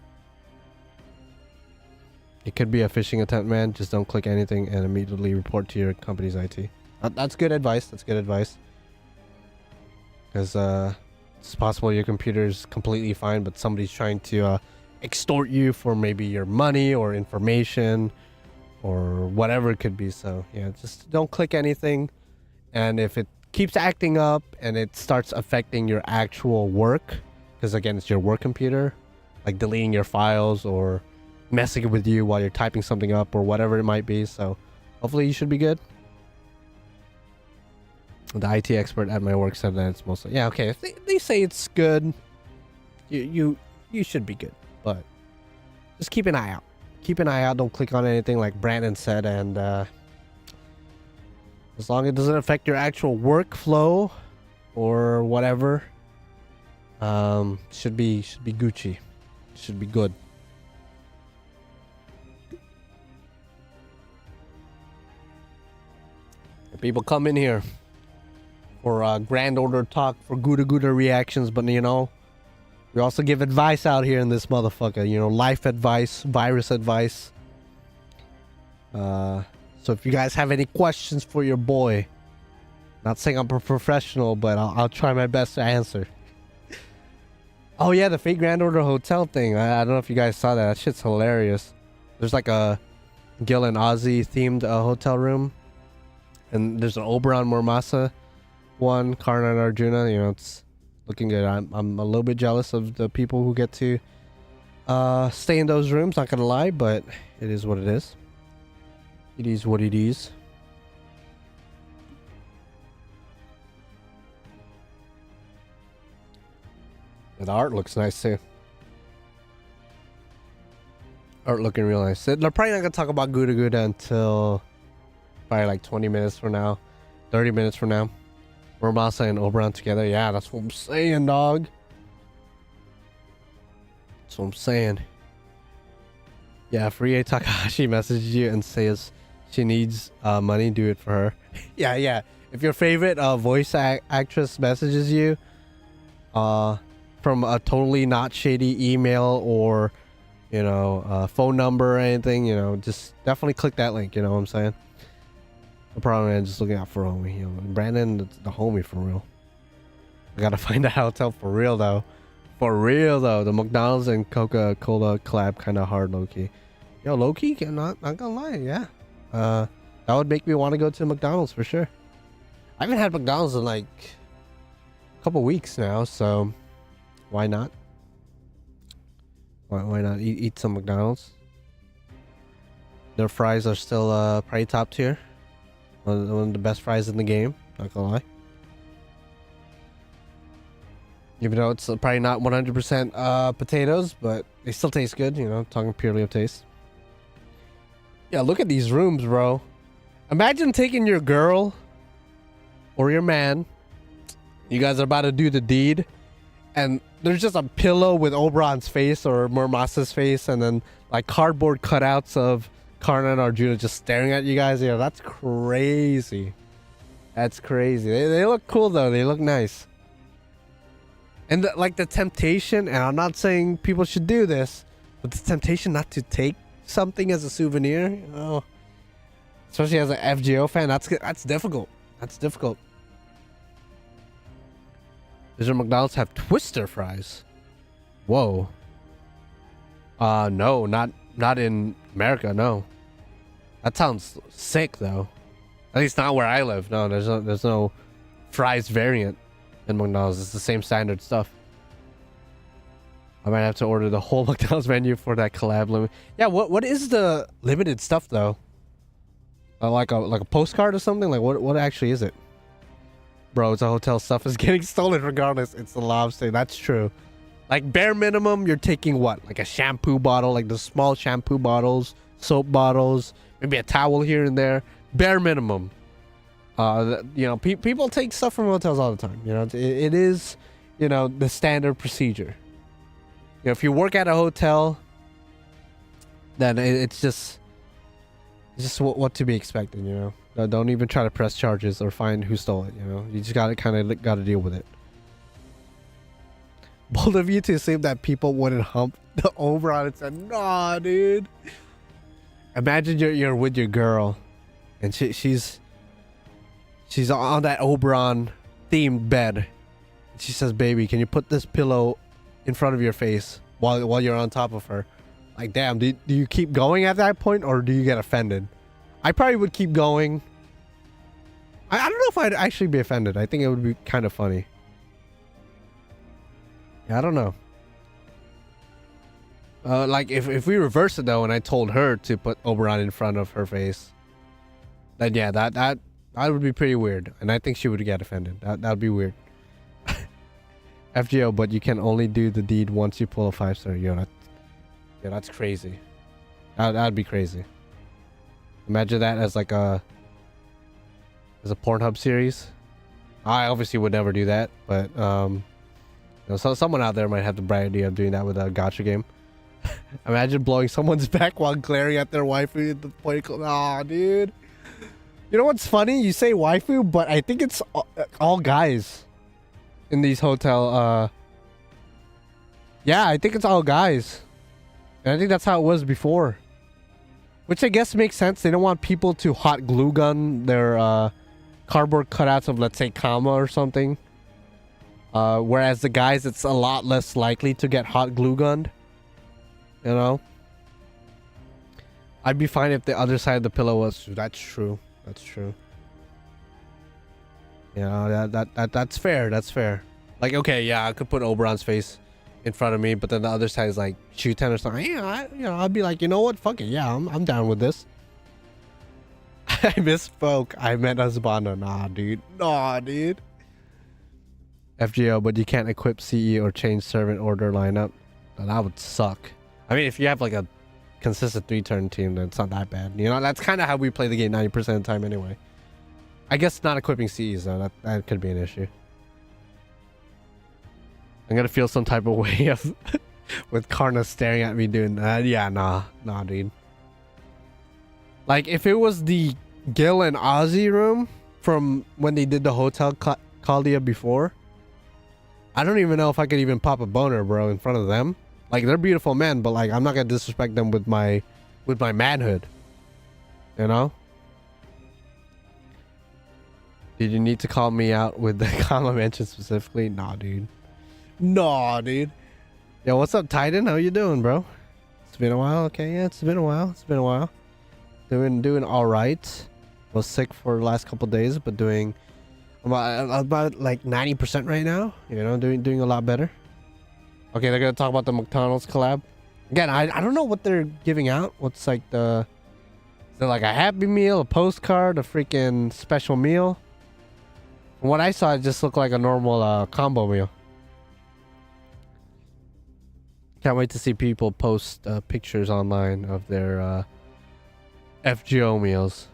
Speaker 1: It could be a phishing attempt, man. Just don't click anything and immediately report to your company's IT. That's good advice. That's good advice. Because it's possible your computer is completely fine, but somebody's trying to extort you for maybe your money or information or whatever it could be. So yeah, just don't click anything. And if it keeps acting up and it starts affecting your actual work, because again, it's your work computer, like deleting your files or messing with you while you're typing something up or whatever it might be. So hopefully you should be good. The IT expert at my work said that it's mostly, yeah, okay, if they say it's good, you should be good. But just keep an eye out. Keep an eye out. Don't click on anything like Brandon said, and as long as it doesn't affect your actual workflow or whatever, should be Gucci. Should be good. People come in here for grand order talk, for Guda Guda reactions, but you know, we also give advice out here in this motherfucker, you know, life advice, virus advice. So if you guys have any questions for your boy, not saying I'm a professional, but I'll try my best to answer. Oh yeah, the fake Grand Order hotel thing. I don't know if you guys saw that. That shit's hilarious. There's like a Gil and Ozzy themed hotel room, and there's an Oberon Mormasa one, Karna and Arjuna. You know, it's looking good. I'm a little bit jealous of the people who get to stay in those rooms, not gonna lie, but it is what it is. It is what it is. The art looks nice too. Art looking real nice. They're probably not gonna talk about Guda Guda until probably like 20 minutes from now, 30 minutes from now. Mormasa and Oberon together. Yeah, that's what I'm saying, dog. That's what I'm saying. Yeah, if Rie Takahashi messages you and says she needs money, do it for her. Yeah. If your favorite voice actress messages you from a totally not shady email or, you know, phone number or anything, you know, just definitely click that link. You know what I'm saying? No problem, man. Just looking out for homie. You know, Brandon, the homie for real. I gotta find a hotel for real though. For real though. The McDonald's and Coca-Cola collab kind of hard, low-key. Yo, low-key, not gonna lie, yeah. That would make me want to go to McDonald's for sure. I haven't had McDonald's in like a couple weeks now, so why not? Why not eat some McDonald's? Their fries are still probably top tier. One of the best fries in the game, not gonna lie. Even though it's probably not 100% potatoes, but they still taste good, you know, talking purely of taste. Yeah, look at these rooms, bro. Imagine taking your girl or your man. You guys are about to do the deed, and there's just a pillow with Oberon's face or Mormasa's face, and then like cardboard cutouts of Karna and Arjuna just staring at you guys. Yeah, that's crazy. That's crazy. They look cool though. They look nice. And like the temptation, and I'm not saying people should do this, but the temptation not to take something as a souvenir, you know, especially as an FGO fan, that's difficult. That's difficult. Does your McDonald's have Twister fries? Whoa. No, not in America, no. That sounds sick though. At least not where I live. No, there's no fries variant in McDonald's. It's the same standard stuff. I might have to order the whole McDonald's menu for that collab limit. Yeah, what is the limited stuff though? Like a postcard or something? Like what actually is it? Bro, it's a hotel stuff is getting stolen regardless. It's the lobster. That's true. Like bare minimum, you're taking what? Like a shampoo bottle, like the small shampoo bottles, soap bottles, maybe a towel here and there. Bare minimum. People take stuff from hotels all the time. It is, the standard procedure. If you work at a hotel, then it's just what to be expected. Don't even try to press charges or find who stole it. You just gotta deal with it. Bold of you to assume that people wouldn't hump the Oberon and said, "Nah, dude." Imagine you're with your girl, and she's on that Oberon themed bed. She says, "Baby, can you put this pillow in front of your face while you're on top of her?" Like, damn, do you keep going at that point, or do you get offended? I probably would keep going. I don't know if I'd actually be offended. I think it would be kind of funny. I don't know. Like if we reverse it though, and I told her to put Oberon in front of her face, then yeah, that would be pretty weird, and I think she would get offended. That'd be weird. FGO, but you can only do the deed once you pull a 5-star. That's crazy. That'd be crazy. Imagine that as like a Pornhub series. I obviously would never do that, but so someone out there might have the bright idea of doing that with a gacha game. Imagine blowing someone's back while glaring at their waifu at the point. Aw, dude. You know what's funny? You say waifu, but I think it's all guys in these hotel. Yeah, I think it's all guys. And I think that's how it was before. Which I guess makes sense. They don't want people to hot glue gun their cardboard cutouts of, let's say, Kama or something. Whereas the guys, it's a lot less likely to get hot glue gunned. I'd be fine if the other side of the pillow was. That's true. That's true. That's fair. That's fair. Like, okay, yeah, I could put Oberon's face in front of me, but then the other side is like Shuten or something. Yeah, I'd be like, you know what? Fuck it. Yeah, I'm down with this. I misspoke. I meant Husbando. Nah, dude. FGO, but you can't equip CE or change servant order lineup. That would suck. I mean, if you have like a consistent 3-turn team, then it's not that bad. That's kind of how we play the game 90% of the time anyway. I guess not equipping CEs though. That could be an issue. I'm gonna feel some type of way of with Karna staring at me doing that. Yeah, nah, dude. Like if it was the Gil and Ozzy room from when they did the Hotel Caldia before, I don't even know if I could even pop a boner, bro, in front of them. Like they're beautiful men, but like I'm not gonna disrespect them with my manhood. Did you need to call me out with the Kama mention specifically? Nah, dude. Yo, what's up, Titan? How you doing, bro? It's been a while. Okay, yeah, it's been a while. Doing all right. Was sick for the last couple days, but doing about like 90% right now. Doing a lot better. Okay, they're gonna talk about the McDonald's collab again. I don't know what they're giving out. What's like is there like a Happy Meal, a postcard, a freaking special meal? From what I saw, it just looked like a normal combo meal. Can't wait to see people post pictures online of their FGO meals.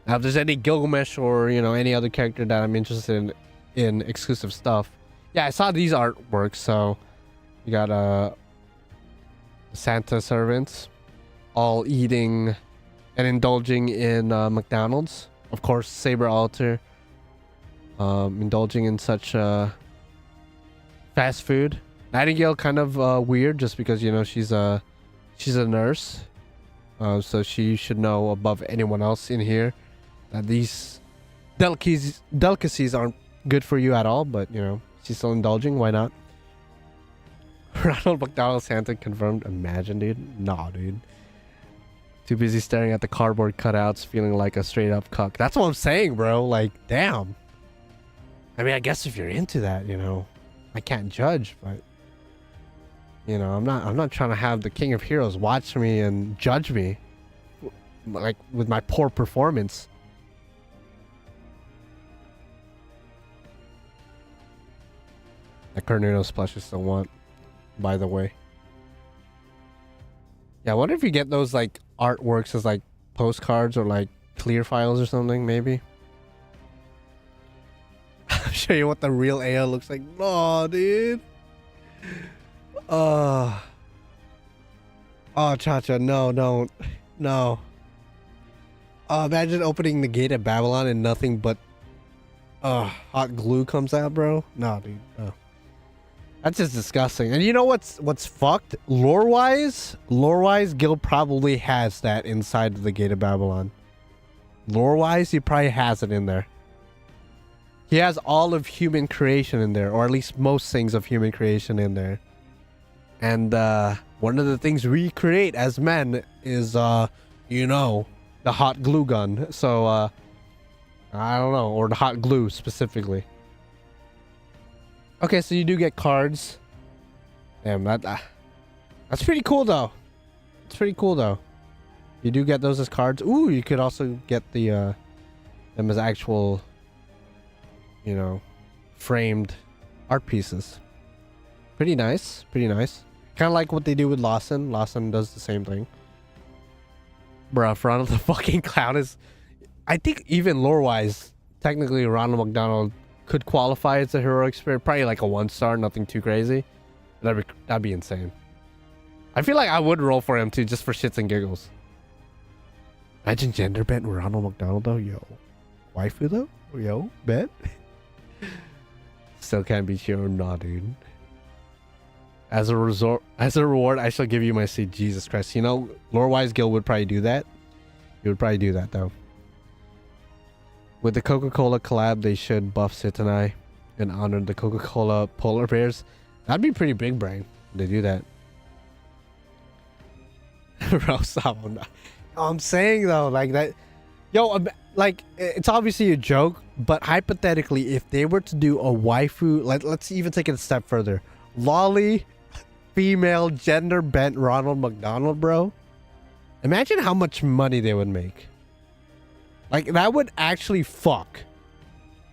Speaker 1: Now, if there's any Gilgamesh or any other character that I'm interested in exclusive stuff, yeah, I saw these artworks. So you got Santa servants all eating and indulging in McDonald's. Of course, Saber Alter indulging in such fast food. Nightingale kind of weird just because she's a nurse, so she should know above anyone else in here that these delicacies aren't good for you at all, but she's still indulging. Why not? Ronald McDonald Santa confirmed. Imagine, dude. Nah, dude. Too busy staring at the cardboard cutouts, feeling like a straight up cuck. That's what I'm saying, bro. Like, damn. I mean, I guess if you're into that, I can't judge, but I'm not trying to have the King of Heroes watch me and judge me like with my poor performance. That Cornero's plush I still want, by the way. Yeah, I wonder if you get those like artworks as like postcards or like clear files or something, maybe. I'll show you what the real AO looks like. No, dude. Oh, Cha-Cha, no, don't. No. Oh, imagine opening the gate at Babylon and nothing but hot glue comes out, bro. No, dude. Oh. That's just disgusting. And you know what's fucked? Lore-wise, Gil probably has that inside of the Gate of Babylon. Lore-wise, he probably has it in there. He has all of human creation in there, or at least most things of human creation in there. And one of the things we create as men is, you know, the hot glue gun. So, I don't know, or the hot glue specifically. Okay, so you do get cards. Damn, that's pretty cool though. It's pretty cool though. You do get those as cards. Ooh, you could also get the them as actual, you know, framed art pieces. Pretty nice, pretty nice. Kind of like what they do with Lawson. Lawson does the same thing. Bruh, Ronald the fucking Clown is, I think even lore-wise, technically Ronald McDonald could qualify as a heroic spirit. Probably like a 1-star, nothing too crazy. That'd be insane. I feel like I would roll for him too, just for shits and giggles. Imagine gender bent Ronald McDonald though, yo. Waifu though, yo, bet. Still can't be sure, nah, dude. As a reward, I shall give you my seed. Jesus Christ, you know, lore-wise, Gil would probably do that. He would probably do that though. With the Coca-Cola collab, they should buff Sitanai and honor the Coca-Cola polar bears. That'd be pretty big brain if they do that. I'm saying though, like that, yo, like it's obviously a joke, but hypothetically, if they were to do a waifu, let's even take it a step further. Lolly, female, gender bent Ronald McDonald, bro. Imagine how much money they would make. Like, that would actually fuck.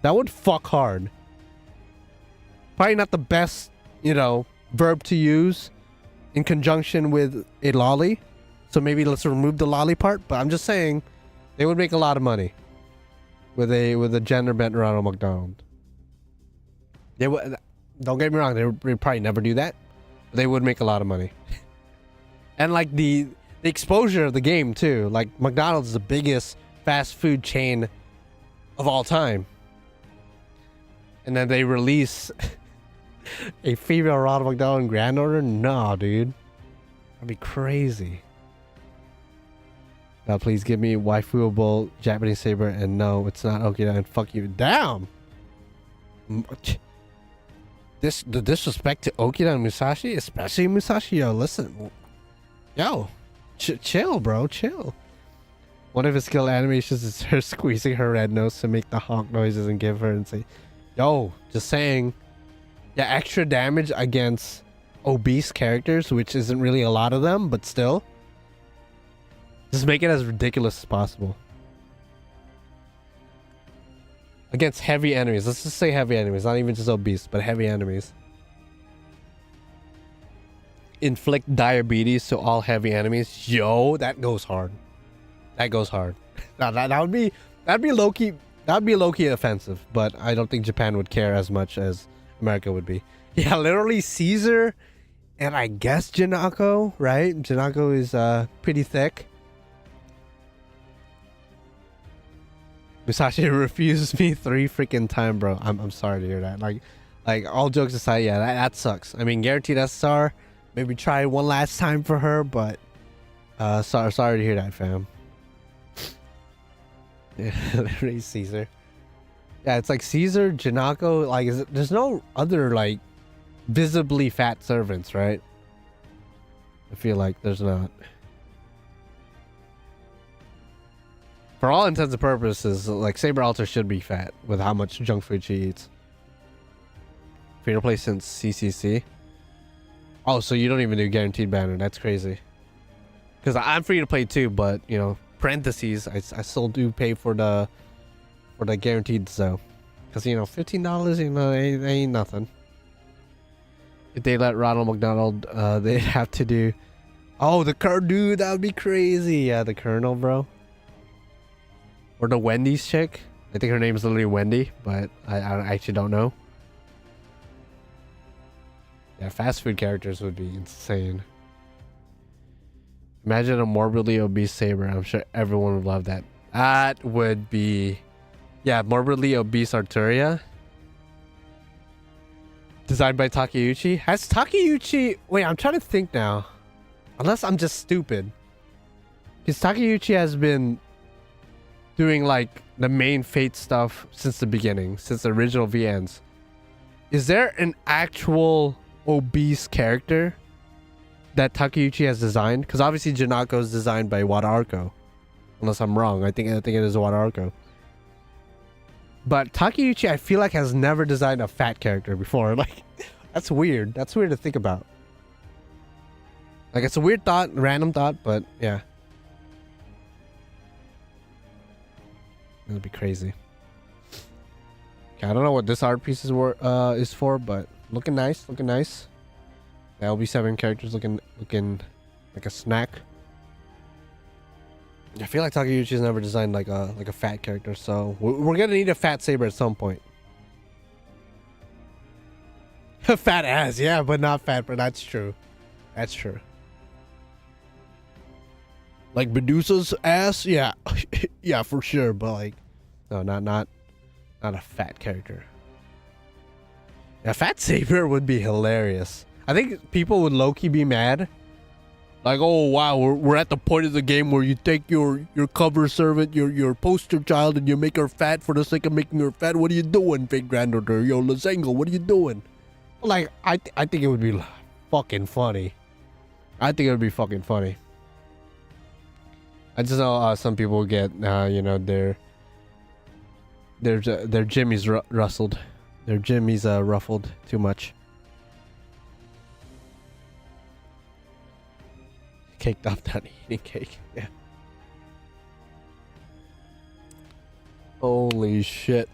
Speaker 1: That would fuck hard. Probably not the best, you know, verb to use in conjunction with a lolly. So maybe let's remove the lolly part. But I'm just saying, they would make a lot of money with a gender bent Ronald McDonald. They would. Don't get me wrong. They would probably never do that. But they would make a lot of money. And like the exposure of the game too. Like McDonald's is the biggest fast food chain of all time, and then they release a female Ronald McDonald in Grand Order. No, dude, that'd be crazy. Now please give me waifuable Japanese saber, and no, it's not Okida, and fuck you. Damn, the disrespect to Okida and Musashi, especially Musashi. Yo, listen, yo, chill, bro, chill. One of his skill animations is her squeezing her red nose to make the honk noises and give her and say, yo, just saying. Yeah, extra damage against obese characters, which isn't really a lot of them, but still. Just make it as ridiculous as possible. Against heavy enemies. Let's just say heavy enemies, not even just obese, but heavy enemies. Inflict diabetes to all heavy enemies. Yo, that goes hard. That goes hard. Now that'd be low-key. That'd be low-key offensive, but I don't think Japan would care as much as America would be. Yeah, literally Caesar, and I guess Janako, right? Janako is pretty thick. Musashi refuses me 3 freaking times, bro. I'm sorry to hear that. Like all jokes aside, yeah, that sucks. I mean, guaranteed SR. Maybe try one last time for her, but sorry to hear that, fam. Yeah, literally Caesar. Yeah, it's like Caesar, Janako. Like, there's no other like visibly fat servants, right? I feel like there's not. For all intents and purposes, like Saber Alter should be fat with how much junk food she eats. Free to play since CCC. Oh, so you don't even do guaranteed banner? That's crazy. Because I'm free to play too, but you know. Parentheses, I still do pay for the guaranteed, so because you know $15, you know, ain't nothing. If they let Ronald McDonald, they'd have to do. Oh, the Colonel, dude, that would be crazy. Yeah, the Colonel, bro. Or the Wendy's chick. I think her name is literally Wendy, but I actually don't know. Yeah, fast food characters would be insane. Imagine a morbidly obese saber. I'm sure everyone would love that. That would be... Yeah, morbidly obese Arturia. Designed by Takeuchi. Has Takeuchi... Wait, I'm trying to think now. Unless I'm just stupid. Because Takeuchi has been doing like the main Fate stuff since the beginning. Since the original VNs. Is there an actual obese character that Takeuchi has designed? Because obviously Janako is designed by Wada Arco. Unless I'm wrong. I think it is Wada Arco. But Takeuchi, I feel like, has never designed a fat character before. Like, that's weird. That's weird to think about. Like, it's a weird thought, random thought, but yeah. It'll be crazy. Okay, I don't know what this art piece is for, but looking nice, looking nice. The LB7 characters looking like a snack. I feel like Takeuchi's never designed like a fat character, so we're gonna need a fat saber at some point. Fat ass, yeah, but not fat, but that's true. That's true. Like Medusa's ass, yeah. Yeah, for sure, but like no, not a fat character. A fat saber would be hilarious. I think people would low-key be mad. Like, oh wow, we're at the point of the game where you take your cover servant, your poster child, and you make her fat for the sake of making her fat. What are you doing, fake granddaughter? Yo, Lazengo, what are you doing? Like, I think it would be fucking funny. I think it would be fucking funny. I just know some people get, you know, their jimmies rustled. Their jimmies ruffled too much. Caked up, not eating cake. Yeah. Holy shit.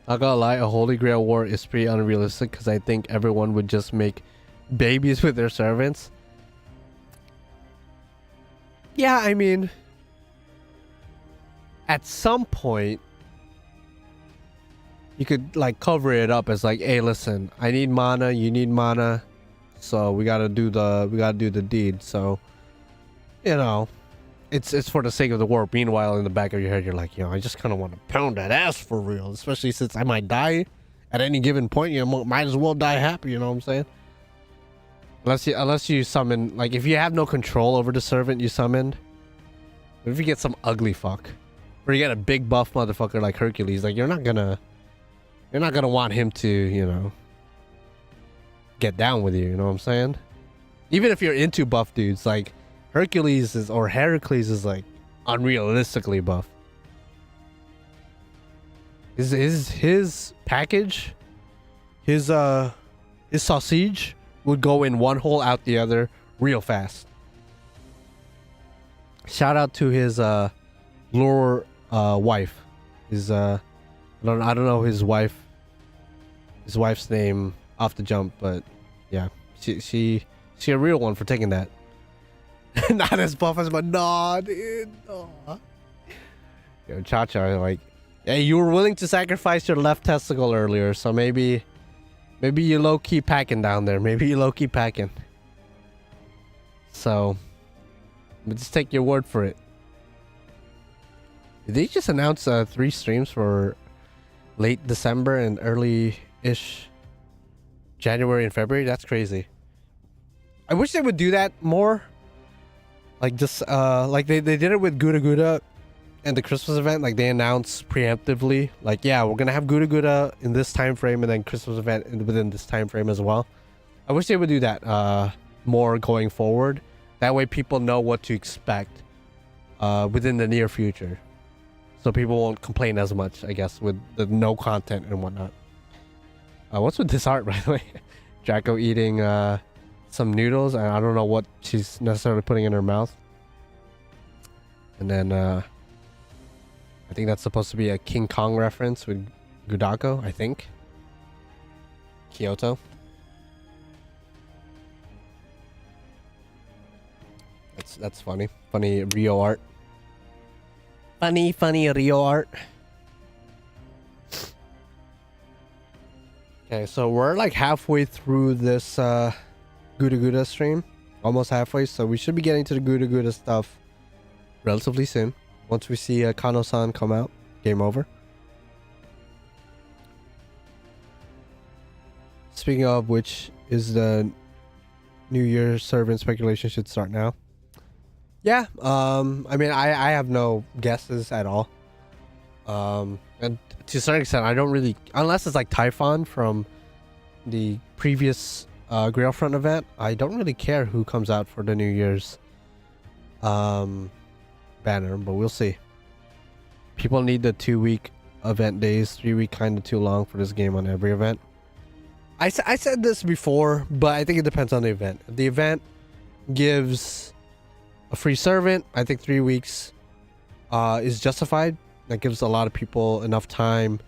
Speaker 1: Not gonna lie, a Holy Grail war is pretty unrealistic because I think everyone would just make babies with their servants. Yeah, I mean, at some point, you could like cover it up as like, hey, listen, I need mana, you need mana. So we gotta do the deed. So, you know, it's for the sake of the war. Meanwhile, in the back of your head, you're like, you know, I just kind of want to pound that ass for real. Especially since I might die at any given point. You know, might as well die happy. You know what I'm saying? Unless you summon, like, if you have no control over the servant you summoned. What if you get some ugly fuck, or you get a big buff motherfucker like Hercules? Like, you're not gonna want him to, you know, get down with you, you know what I'm saying? Even if you're into buff dudes, like Hercules is like unrealistically buff. His package, his sausage would go in one hole out the other real fast. Shout out to his lure wife. His I don't know his wife's name off the jump, but yeah, she a real one for taking that. Not as buff as my dude. Aw. Yo, Cha-Cha, like, hey, you were willing to sacrifice your left testicle earlier, so maybe you low-key packing down there. Maybe you low-key packing. So, but just take your word for it. Did they just announce 3 streams for late December and early-ish January and February? That's crazy. I wish they would do that more. Like, just like they did it with Guda Guda and the Christmas event. Like, they announced preemptively, like, yeah, we're gonna have Guda Guda in this time frame and then Christmas event within this time frame as well. I wish they would do that more going forward. That way people know what to expect within the near future, so people won't complain as much, I guess, with the no content and whatnot. What's with this art, by the way? Draco eating some noodles, and I don't know what she's necessarily putting in her mouth. And then I think that's supposed to be a King Kong reference with Gudako, I think. Kyoto. That's funny. Funny Rio art. Funny Rio art. Okay, so we're like halfway through this Guda stream. Almost halfway, so we should be getting to the Guda stuff relatively soon. Once we see Kano-san come out, game over. Speaking of which, is the New Year servant speculation should start now? Yeah, I mean, I have no guesses at all. And to a certain extent, I don't really, unless it's like Typhon from the previous Grailfront event, I don't really care who comes out for the New Year's banner, but we'll see. People need the 2-week event days, 3-week kind of too long for this game on every event. I said this before, but I think it depends on the event. If the event gives a free servant, I think 3 weeks is justified. That gives a lot of people enough time,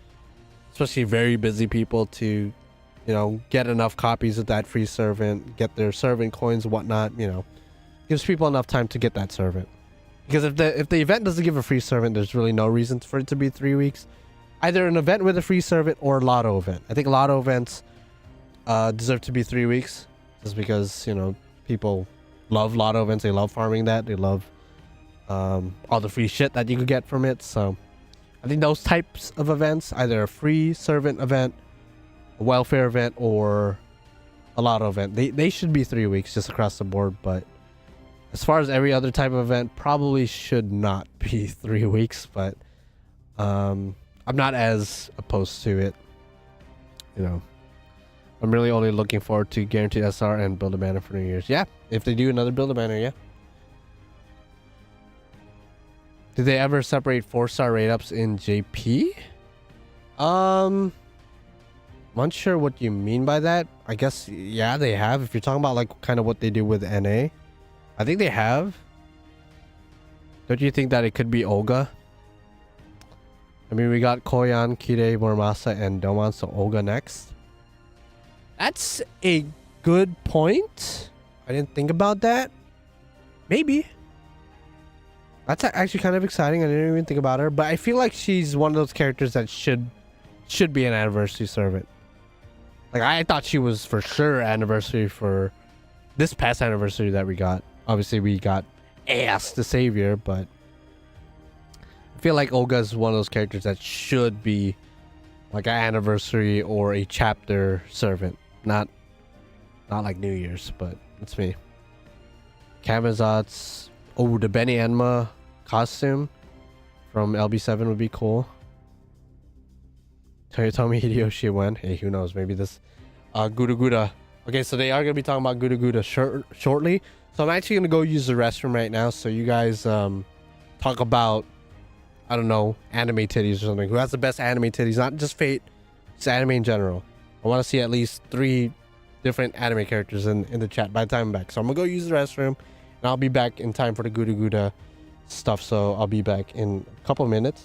Speaker 1: especially very busy people, to, you know, get enough copies of that free servant, get their servant coins, whatnot. You know, gives people enough time to get that servant. Because if the event doesn't give a free servant, there's really no reason for it to be 3 weeks. Either an event with a free servant or a lotto event. I think lotto events deserve to be 3 weeks, just because, you know, people love lotto events. They love farming that. They love all the free shit that you could get from it. So I think those types of events, either a free servant event, a welfare event, or a lotto event, they should be 3 weeks just across the board. But as far as every other type of event, probably should not be 3 weeks. But I'm not as opposed to it. You know, I'm really only looking forward to Guaranteed SR and Build a Banner for New Year's. Yeah, if they do another Build a Banner, yeah. Did they ever separate 4-star rate ups in JP? I'm unsure what you mean by that. I guess, yeah, they have. If you're talking about like kind of what they do with NA, I think they have. Don't you think that it could be Olga? I mean, we got Koyan, Kire, Muramasa, and Doman, so Olga next. That's a good point. I didn't think about that. Maybe. That's actually kind of exciting. I didn't even think about her, but I feel like she's one of those characters that should be an anniversary servant. Like, I thought she was for sure anniversary for this past anniversary that we got. Obviously, we got Ass the Savior, but I feel like Olga is one of those characters that should be like an anniversary or a chapter servant. Not like New Year's, but it's me. Kamazat's, oh, the Benny Enma costume from LB7 would be cool. Toyotomi Hideyoshi when? Hey, who knows? Maybe this Guda. Okay, so they are going to be talking about Guda shortly. So I'm actually going to go use the restroom right now. So you guys talk about, I don't know, anime titties or something. Who has the best anime titties? Not just Fate, just anime in general. I want to see at least 3 different anime characters in the chat by the time I'm back. So I'm going to go use the restroom, and I'll be back in time for the Guda stuff. So I'll be back in a couple minutes.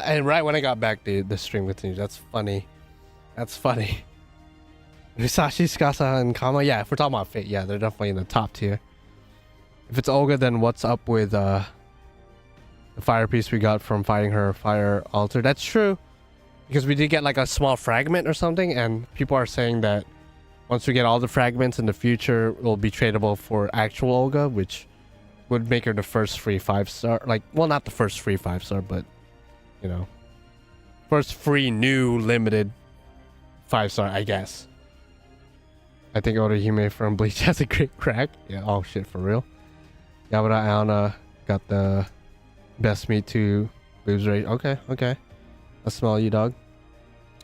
Speaker 1: And right when I got back, the stream continues. That's funny. Musashi, Tsukasa, and Kama. Yeah, if we're talking about Fate, yeah, they're definitely in the top tier. If it's Olga, then what's up with the fire piece we got from fighting her fire altar. That's true, because we did get like a small fragment or something, and people are saying that once we get all the fragments in the future, it will be tradable for actual Olga, which would make her the first free 5-star. Like, well, not the first free 5-star, but you know, first free new limited 5-star, I guess. I think Orihime from Bleach has a great crack. Yeah, oh shit, for real. Yabara Aona got the best meat to boobs rate. Okay, okay. I smell you, dog.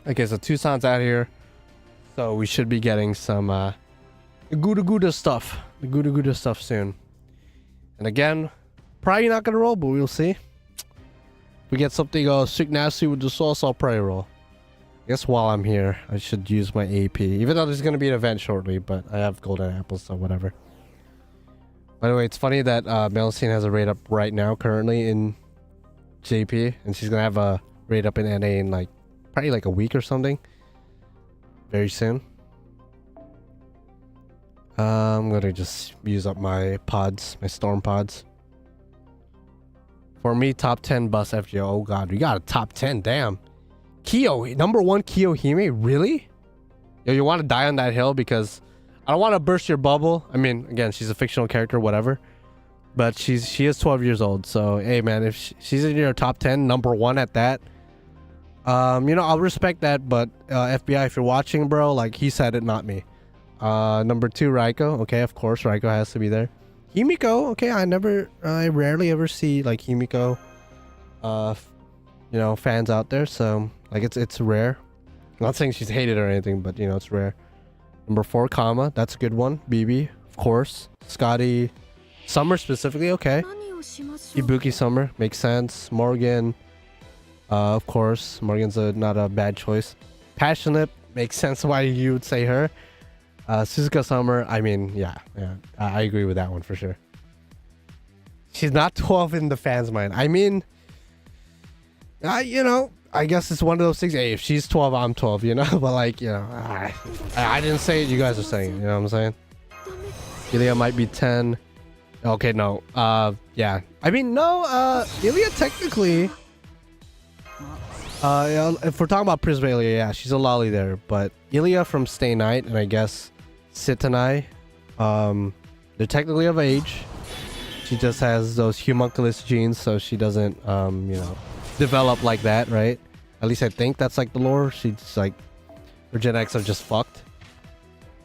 Speaker 1: Okay, so Tucson's out here. So we should be getting some Guda stuff. The Guda stuff soon. And again, probably not gonna roll, but we'll see. If we get something sick nasty with the sauce, I'll probably roll. I guess while I'm here, I should use my AP. Even though there's going to be an event shortly, but I have golden apples, so whatever. By the way, it's funny that Melusine has a raid up right now, currently in JP. And she's going to have a raid up in NA in like, probably like a week or something. Very soon. I'm going to just use up my pods, my storm pods. For me, top 10 bus FGO. Oh god, we got a top 10, damn. Kyo, number 1 Kiyohime, really? Yo, you want to die on that hill? Because I don't want to burst your bubble. I mean, again, she's a fictional character, whatever. But she is 12 years old. So, hey, man, if she's in your top 10, number 1 at that, you know, I'll respect that. But FBI, if you're watching, bro, like, he said it, not me. Number 2, Raiko. Okay, of course, Raiko has to be there. Himiko, okay, I rarely ever see, like, Himiko, you know, fans out there. So, like, it's rare. I'm not saying she's hated or anything, but, you know, it's rare. Number 4, Kama. That's a good one. BB, of course. Scotty. Summer specifically, okay. Ibuki Summer. Makes sense. Morgan. Of course. Morgan's not a bad choice. Passionate. Makes sense why you would say her. Suzuka Summer. I mean, yeah. I agree with that one for sure. She's not 12 in the fans' mind. I mean, you know, I guess it's one of those things. Hey, if she's 12, I'm 12, you know? But like, you know, I didn't say it. You guys are saying it. You know what I'm saying? Ilya might be 10. Okay, no. Yeah. I mean, no, Ilya technically... if we're talking about Prisma Ilya, yeah, she's a lolly there. But Ilya from Stay Night and I guess Sitanai, they're technically of age. She just has those homunculus genes, so she doesn't, you know, develop like that, right? At least I think that's like the lore. She's like, her genetics are just fucked.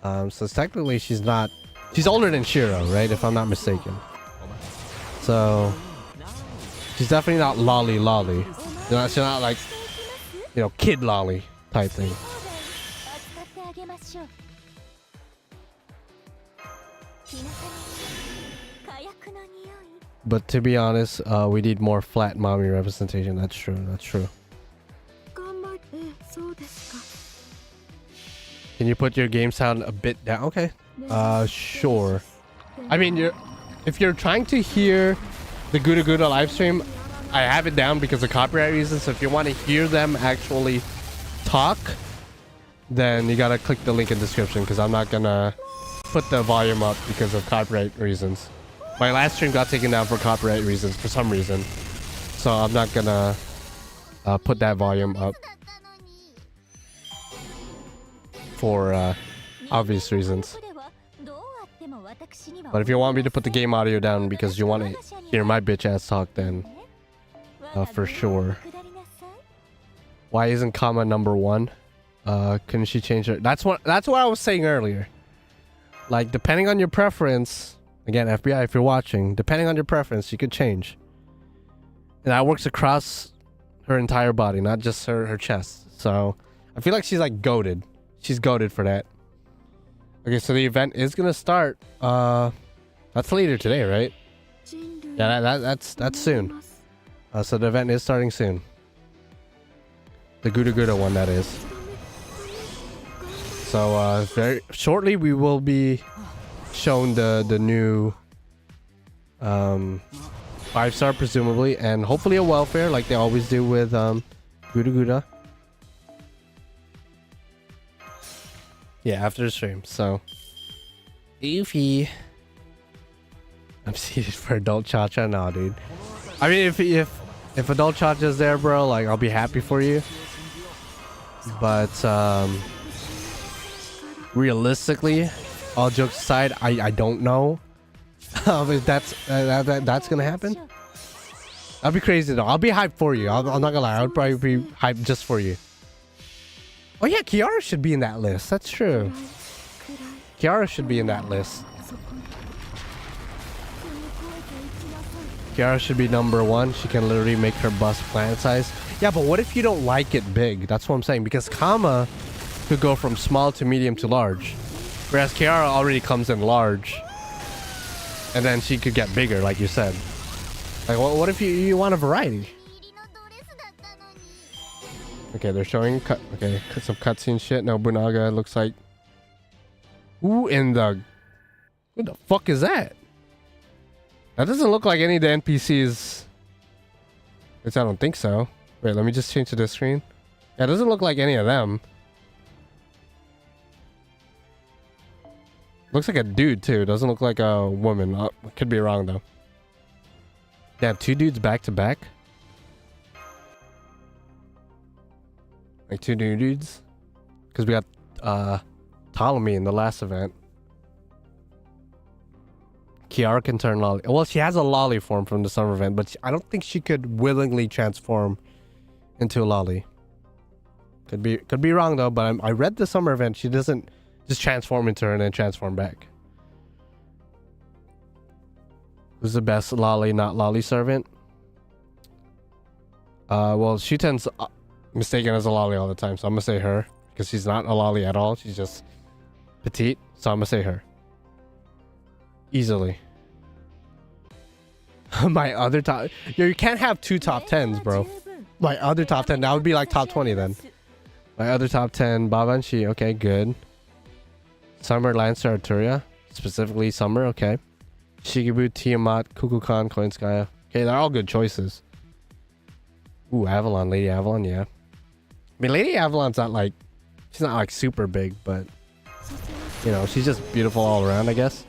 Speaker 1: So technically she's not, she's older than Shiro, right? If I'm not mistaken. So she's definitely not lolly. She's not like, you know, kid lolly type thing. But to be honest, we need more flat mommy representation. That's true. Can you put your game sound a bit down? Okay. Sure. I mean, if you're trying to hear the Guda Guda live stream, I have it down because of copyright reasons. So if you want to hear them actually talk, then you gotta click the link in the description, because I'm not gonna put the volume up because of copyright reasons. My last stream got taken down for copyright reasons for some reason, so I'm not gonna put that volume up for obvious reasons. But if you want me to put the game audio down because you want to hear my bitch ass talk, then for sure. Why isn't Kama number 1? Couldn't she change her? That's what I was saying earlier. Like, depending on your preference, again, FBI, if you're watching, depending on your preference, you could change. And that works across her entire body, not just her chest. So I feel like she's like goated. She's goated for that. Okay, so the event is gonna start. That's later today, right? Yeah, that's soon. So the event is starting soon. The Guda Guda one, that is. So very shortly we will be shown the new 5-star presumably, and hopefully a welfare like they always do with Guda Guda. Yeah, after the stream. So Eefy. I'm seated for adult cha-cha now, dude. I mean, if Adult Chacha is there, bro, like I'll be happy for you. But realistically, all jokes aside, I don't know if that's gonna happen. That'd be crazy though. I'll be hyped for you. I'm not gonna lie. I would probably be hyped just for you. Oh yeah, Kiara should be in that list. That's true. Kiara should be in that list. Kiara should be number 1. She can literally make her bust planet size. Yeah, but what if you don't like it big? That's what I'm saying. Because Kama could go from small to medium to large. Whereas Kiara already comes in large. And then she could get bigger, like you said. Like, what if you want a variety? Okay, they're showing some cutscene shit. Nobunaga looks like... Who in the... What the fuck is that? That doesn't look like any of the NPCs. At least I don't think so. Wait, let me just change to this screen. Yeah, it doesn't look like any of them. Looks like a dude too. Doesn't look like a woman. Could be wrong though. They have 2 dudes back to back. Like 2 new dudes. Because we got Ptolemy in the last event. Kiara can turn lolly. Well, she has a lolly form from the summer event, but I don't think she could willingly transform into a lolly. Could be wrong though, but I read the summer event. She doesn't just transform into her and then transform back. Who's the best lolly, not lolly servant? Well, Shuten's mistaken as a lolly all the time, so I'm gonna say her because she's not a lolly at all. She's just petite, so I'm gonna say her. Easily. My other top... Yo, you can't have 2 top 10s, bro. My other top 10, that would be like top 20 then. My other top 10, Babanshi, okay, good. Summer, Lancer, Arturia. Specifically Summer, okay. Shigebu, Tiamat, Kukulkan, Koinskaya. Okay, they're all good choices. Ooh, Avalon, Lady Avalon, yeah. I mean, Lady Avalon's not like... She's not like super big, but... You know, she's just beautiful all around, I guess.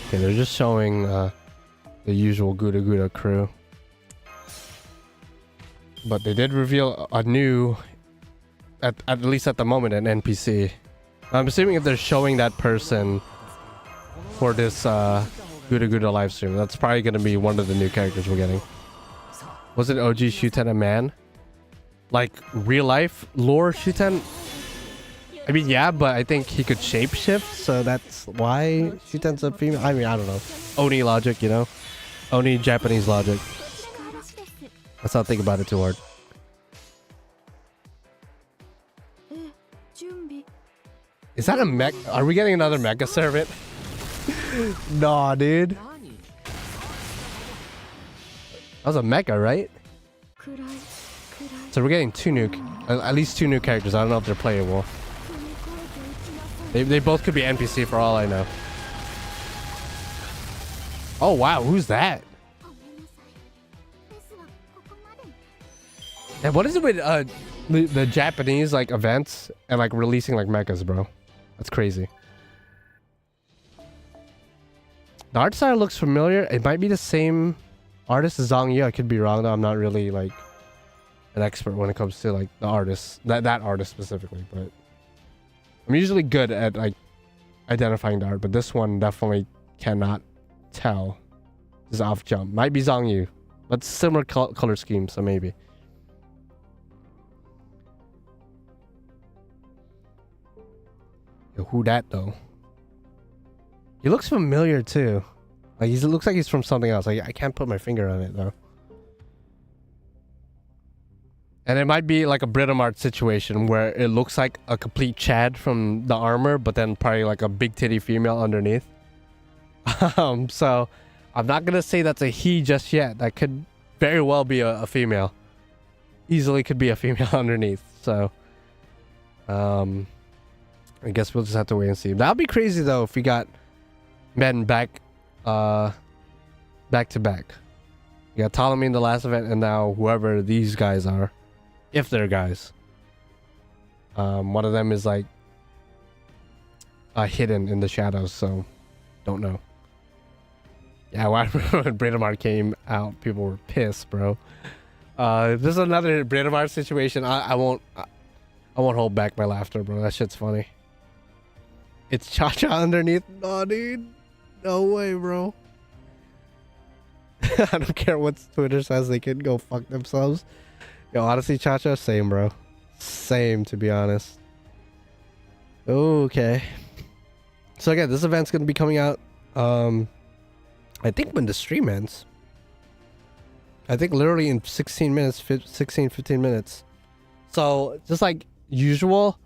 Speaker 1: Okay, they're just showing the usual Guda Guda crew. But they did reveal a new, at least at the moment, an NPC. I'm assuming if they're showing that person for this Guda Guda live stream, that's probably going to be one of the new characters we're getting. Wasn't OG Shuten a man? Like, real life lore Shuten? I mean, yeah, but I think he could shapeshift, so that's why Shuten's a female. I mean, I don't know. Oni logic, you know? Oni Japanese logic. Let's not think about it too hard. Is that a mech? Are we getting another mecha servant? Nah, dude. That was a mecha, right? So we're getting 2 new, at least 2 new characters. I don't know if they're playable. They both could be NPC for all I know. Oh wow, who's that? And what is it with the Japanese like events and like releasing like mechas, bro? That's crazy. The art style looks familiar. It might be the same artist as Zhang Yi. I could be wrong though. I'm not really like an expert when it comes to like the artist, that artist specifically, but I'm usually good at like identifying the art, but this one definitely cannot tell. This is off jump. Might be Zhang Yu, but similar color scheme, so maybe. Yo, who that though? He looks familiar too. Like he looks like he's from something else. Like I can't put my finger on it though. And it might be like a Britomart situation where it looks like a complete Chad from the armor, but then probably like a big titty female underneath. So I'm not gonna say that's a he just yet. That could very well be a female. Easily could be a female underneath. So I guess we'll just have to wait and see. That'd be crazy though if we got men back back to back. You got Ptolemy in the last event and now whoever these guys are. If they're guys. One of them is like hidden in the shadows, so don't know. Yeah, when Britomart came out, people were pissed, bro. This is another Britomart situation. I won't hold back my laughter, bro. That shit's funny. It's Cha-Cha underneath. No, dude. No way, bro. I don't care what Twitter says. They can go fuck themselves. Yo, honestly, Cha-Cha, same, bro. Same, to be honest. Okay. So again, this event's gonna be coming out, I think when the stream ends. I think literally in 16 minutes, 15 minutes. So just like usual,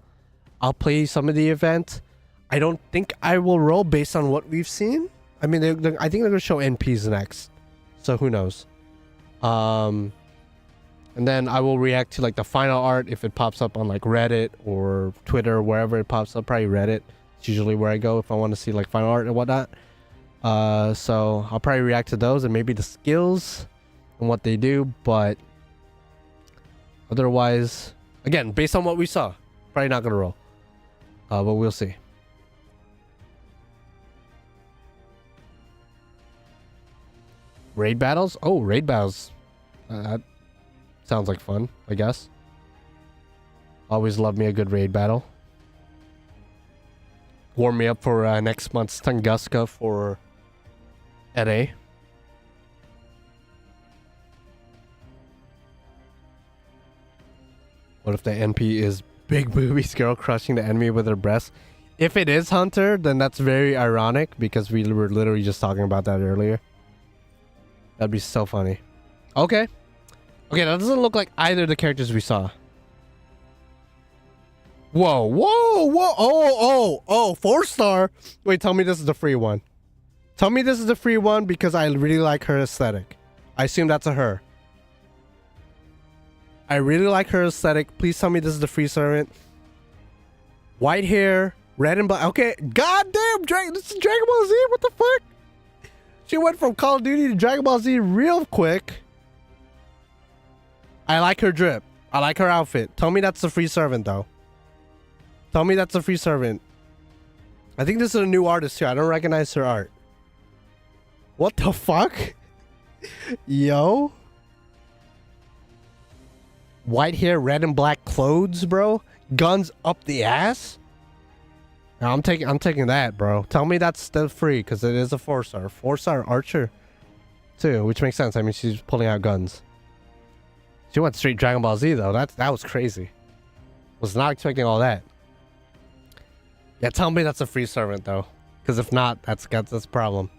Speaker 1: I'll play some of the event. I don't think I will roll based on what we've seen. I mean, I think they're gonna show NPs next, so who knows. And then I will react to like the final art if it pops up on like Reddit or Twitter, wherever it pops up. Probably Reddit. It's usually where I go if I want to see like final art and whatnot. So I'll probably react to those and maybe the skills and what they do, but otherwise, again, based on what we saw, probably not gonna roll. But we'll see. Raid battles? Oh, raid battles. That sounds like fun, I guess. Always love me a good raid battle. Warm me up for next month's Tunguska for NA. What if the NP is big boobies girl crushing the enemy with her breasts? If it is Hunter, then that's very ironic because we were literally just talking about that earlier. That'd be so funny. Okay. Okay, that doesn't look like either of the characters we saw. Whoa, whoa, whoa. Oh, 4-star. Wait, tell me this is the free one. Tell me this is the free one because I really like her aesthetic. I assume that's a her. I really like her aesthetic. Please tell me this is the free servant. White hair, red and black. Okay, goddamn, this is Dragon Ball Z. What the fuck? She went from Call of Duty to Dragon Ball Z real quick. I like her drip. I like her outfit. Tell me that's the free servant, though. Tell me that's a free servant. I think this is a new artist too. I don't recognize her art. What the fuck? Yo. White hair, red and black clothes, bro. Guns up the ass. Now I'm taking that, bro. Tell me that's still free because it is a 4-star. 4-star archer too, which makes sense. I mean, she's pulling out guns. She went straight Dragon Ball Z though. That was crazy. Was not expecting all that. Yeah, tell me that's a free servant though, because if not, that's a problem.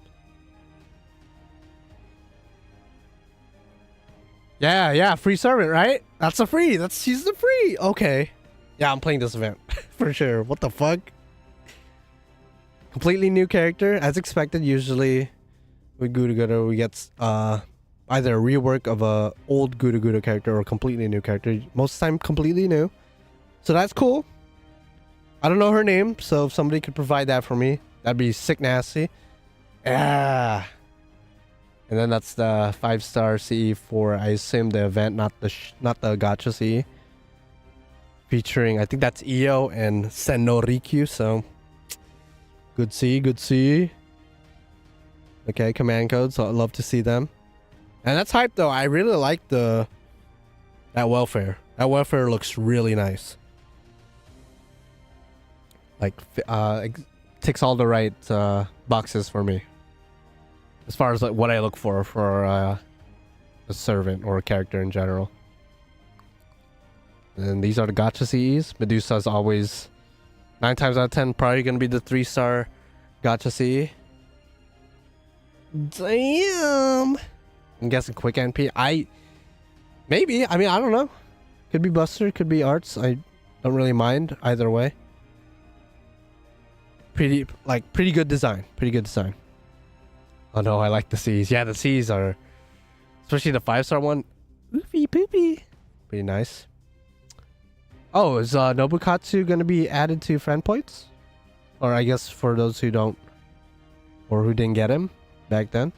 Speaker 1: Yeah, free servant, right? That's a free. She's the free. Okay. Yeah, I'm playing this event for sure. What the fuck? Completely new character, as expected. Usually, with GUDAGUDA, we get either a rework of a old GUDAGUDA character or a completely new character. Most of the time, completely new. So that's cool. I don't know her name, so if somebody could provide that for me, that'd be sick nasty. Yeah. And then that's the 5-star CE for, I assume, the event, not the Gacha CE. Featuring, I think that's Io and Senno Rikyu, so good CE. Okay, command codes, so I'd love to see them. And that's hype though. I really like that welfare. That welfare looks really nice. Like, ticks all the right boxes for me. As far as like what I look for a servant or a character in general. And these are the Gacha CEs. Medusa's always 9 times out of 10 probably gonna be the 3-star Gacha CE. Damn. I'm guessing quick NP. Maybe. I mean, I don't know. Could be Buster, could be Arts. I don't really mind either way. Pretty good design. Oh no, I like the C's. Yeah, the C's are, especially the 5-star one. Oofy poopy. Pretty nice. Oh, is Nobukatsu gonna be added to friend points? Or I guess for those who don't, or who didn't get him back then.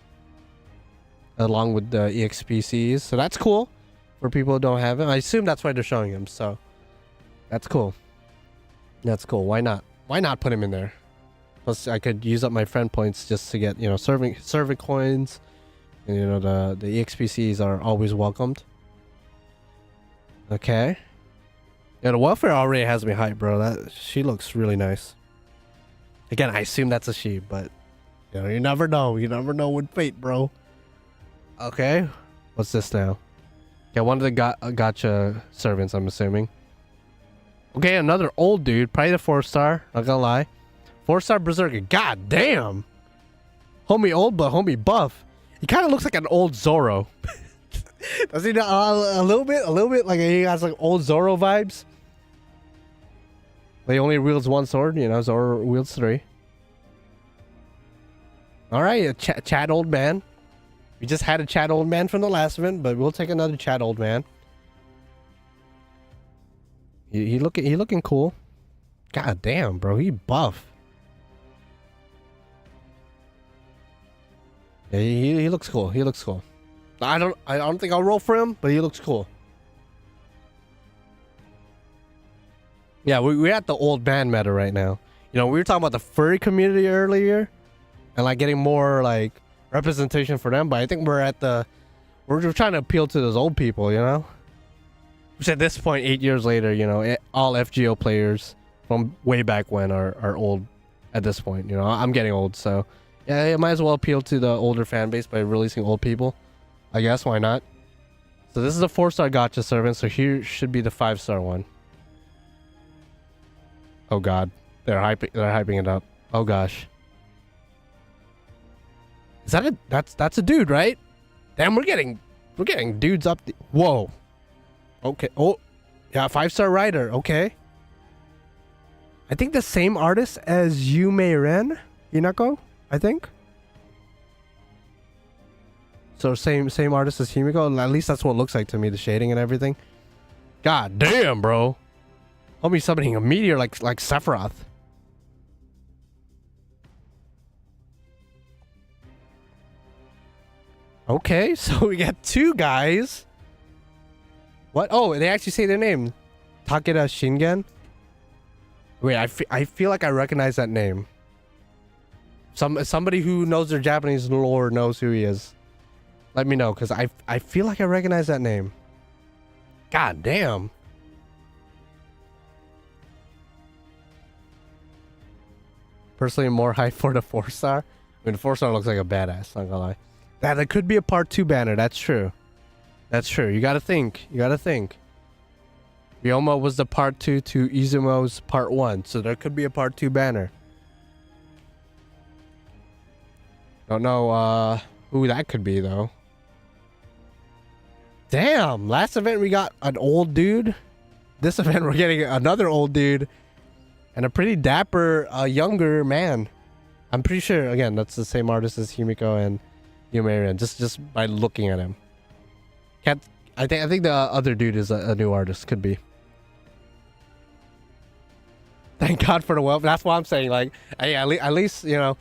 Speaker 1: Along with the EXP C's. So that's cool for people who don't have him. I assume that's why they're showing him, so that's cool. That's cool. Why not? Why not put him in there? Plus, I could use up my friend points just to get, you know, servant coins. And, you know, the EXPCs are always welcomed. Okay. Yeah, the welfare already has me hyped, bro. She looks really nice. Again, I assume that's a she, but you know, you never know. You never know with fate, bro. Okay. What's this now? Yeah, one of the gacha servants, I'm assuming. Okay, another old dude. Probably the 4-star. Not gonna lie. 4-star berserker. God damn. Homie old, but homie buff. He kind of looks like an old Zoro. Does he not? A little bit? A little bit? Like he has like old Zoro vibes. But he only wields one sword. You know, Zoro wields 3. Alright, a Chad old man. We just had a Chad old man from the last event, but we'll take another Chad old man. He looking cool. God damn, bro, he buff. Yeah, he looks cool. He looks cool. I don't think I'll roll for him, but he looks cool. Yeah, we're at the old man meta right now. You know, we were talking about the furry community earlier, and like getting more like representation for them, but I think we're trying to appeal to those old people, you know? Which at this point, 8 years later, you know, all FGO players from way back when are old at this point. You know, I'm getting old, so yeah, it might as well appeal to the older fan base by releasing old people. I guess, why not? So this is a 4-star gacha servant, so here should be the 5-star one. Oh god. They're hyping it up. Oh gosh. Is that that's a dude, right? Damn, we're getting dudes up whoa. Okay. Oh, yeah, 5-star rider. Okay. I think the same artist as Yume Ren, Hinako, I think. So same artist as Himiko. At least that's what it looks like to me, the shading and everything. God damn, bro. Homie summoning a meteor like Sephiroth. Okay, so we got 2 guys. What? Oh, they actually say their name. Takeda Shingen. Wait, I feel like I recognize that name. Somebody who knows their Japanese lore knows who he is. Let me know, because I feel like I recognize that name. God damn. Personally, more hype for the 4-star. I mean, the 4-star looks like a badass, not gonna lie. That could be a part 2 banner, that's true. That's true. You gotta think. You gotta think. Ryoma was the part 2 to Izumo's part 1, so there could be a part 2 banner. Don't know who that could be though. Damn, last event we got an old dude. This event we're getting another old dude and a pretty dapper younger man. I'm pretty sure again that's the same artist as Himiko and Yume, just by looking at him. I think the other dude is a new artist. Could be. Thank God for the welfare. That's what I'm saying. Like, hey, at least you know.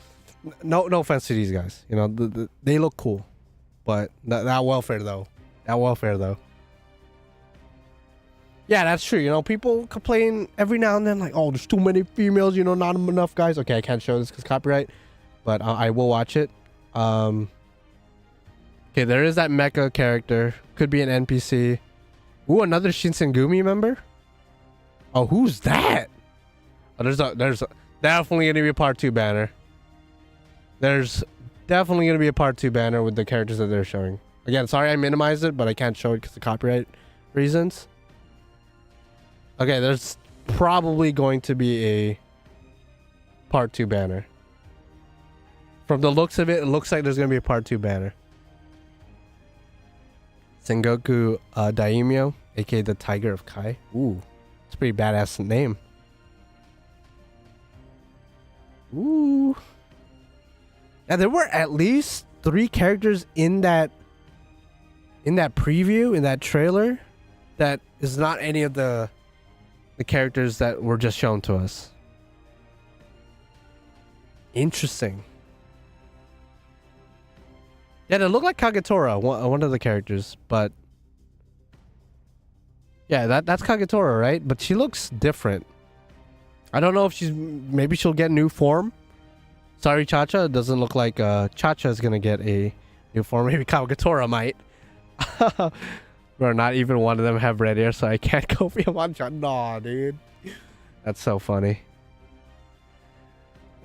Speaker 1: No offense to these guys. You know, they look cool, but that welfare though. That welfare though. Yeah, that's true. You know, people complain every now and then, like, oh, there's too many females. You know, not enough guys. Okay, I can't show this because copyright, but I will watch it. Okay, there is that mecha character. Could be an NPC. Ooh, another Shinsengumi member? Oh, who's that? Oh, there's definitely gonna be a part 2 banner. There's definitely gonna be a part 2 banner with the characters that they're showing. Again, sorry I minimized it, but I can't show it because of copyright reasons. Okay, there's probably going to be a part 2 banner. From the looks of it, it looks like there's gonna be a part 2 banner. Sengoku Daimyo, aka the Tiger of Kai. Ooh, it's a pretty badass name. Ooh. Yeah, there were at least 3 characters in that preview, in that trailer, that is not any of the characters that were just shown to us. Interesting. Yeah, they look like Kagetora, one of the characters, but yeah, that's Kagetora, right? But she looks different. I don't know if maybe she'll get new form. Sorry, Cha-Cha. It doesn't look like Cha-Cha is gonna get a new form. Maybe Kawagatora might. Bro, not even one of them have red hair, so I can't go for Yamacha. Nah, dude. That's so funny.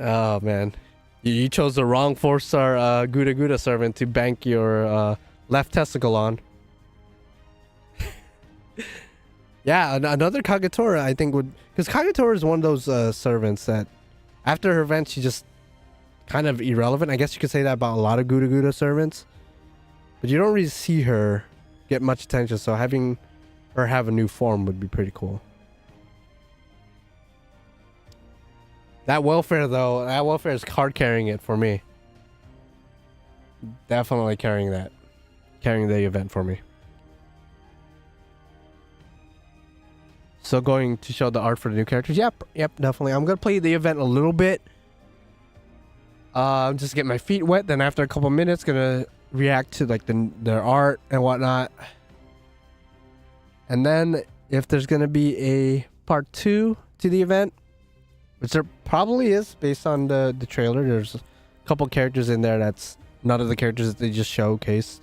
Speaker 1: Oh, man. You chose the wrong 4-star Guda servant to bank your left testicle on. Yeah, another Kagatora, I think, would... Because Kagatora is one of those servants that, after her event, she's just kind of irrelevant. I guess you could say that about a lot of Guda servants. But you don't really see her get much attention, so having her have a new form would be pretty cool. That welfare, though, that welfare is hard carrying it for me. Definitely carrying that. Carrying the event for me. So going to show the art for the new characters. Yep, definitely. I'm going to play the event a little bit. Just get my feet wet. Then after a couple minutes, going to react to like their art and whatnot. And then if there's going to be a part 2 to the event, which there probably is based on the trailer. There's a couple characters in there that's none of the characters that they just showcased.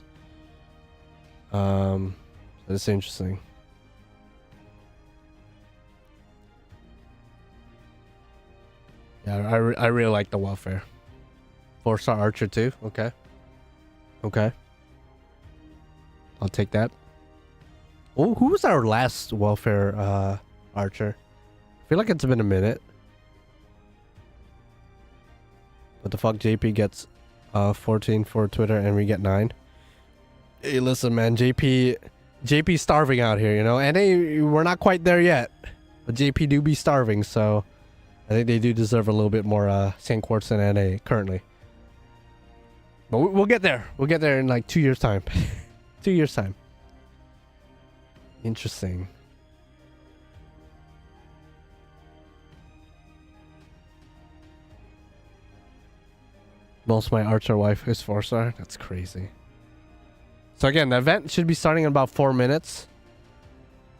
Speaker 1: It's interesting. Yeah, I really like the welfare. 4-star archer too. Okay. I'll take that. Oh, who was our last welfare archer? I feel like it's been a minute. What the fuck? JP gets 14 for Twitter and we get 9. Hey, listen, man. JP starving out here, you know? And we're not quite there yet. But JP do be starving, so I think they do deserve a little bit more St. Quartz and NA currently. But we'll get there. We'll get there in like 2 years' time. 2 years' time. Interesting. Most of my archer wife is 4-star. That's crazy. So again, the event should be starting in about 4 minutes.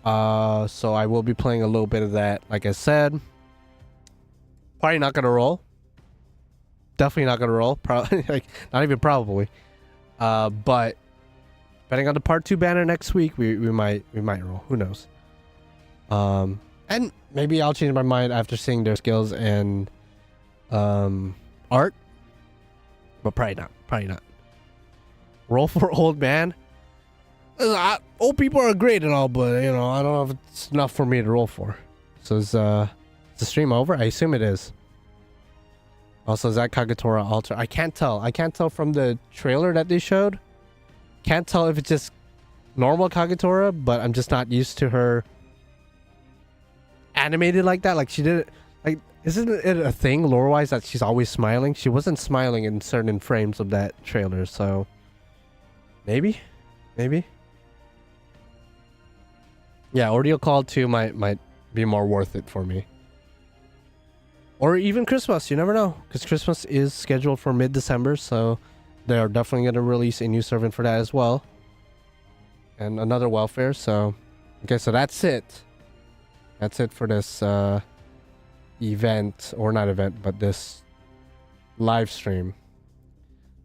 Speaker 1: So I will be playing a little bit of that. Like I said, probably not gonna roll. Definitely not gonna roll. Probably like not even probably. But depending on the part 2 banner next week, we might roll. Who knows? And maybe I'll change my mind after seeing their skills and art. But probably not. Roll for old man. Old people are great and all, but you know, I don't know if it's enough for me to roll for. So is the stream over? I assume it is. Also, is that Kagatora alter? I can't tell. I can't tell from the trailer that they showed. Can't tell if it's just normal Kagatora, but I'm just not used to her animated like that. Like she did it. Like, isn't it a thing lore-wise that she's always smiling? She wasn't smiling in certain frames of that trailer, so maybe. Yeah, Ordeal Call 2 might be more worth it for me. Or even Christmas, you never know. Because Christmas is scheduled for mid-December, so they're definitely going to release a new servant for that as well. And another welfare, so... Okay, so that's it. That's it for this event, or not event, but this live stream.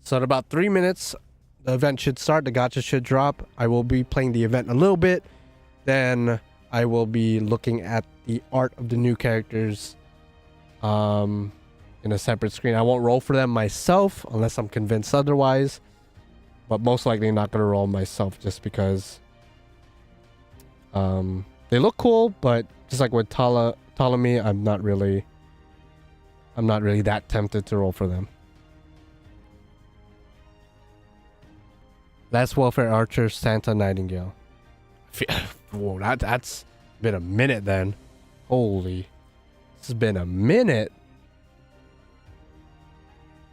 Speaker 1: So in about 3 minutes, the event should start. The gacha should drop. I will be playing the event a little bit. Then I will be looking at the art of the new characters in a separate screen. I won't roll for them myself unless I'm convinced otherwise, but most likely not going to roll myself just because they look cool, but just like with Ptolemy, I'm not really that tempted to roll for them. Last welfare archer, Santa Nightingale. Whoa, that's been a minute then. Holy, this has been a minute.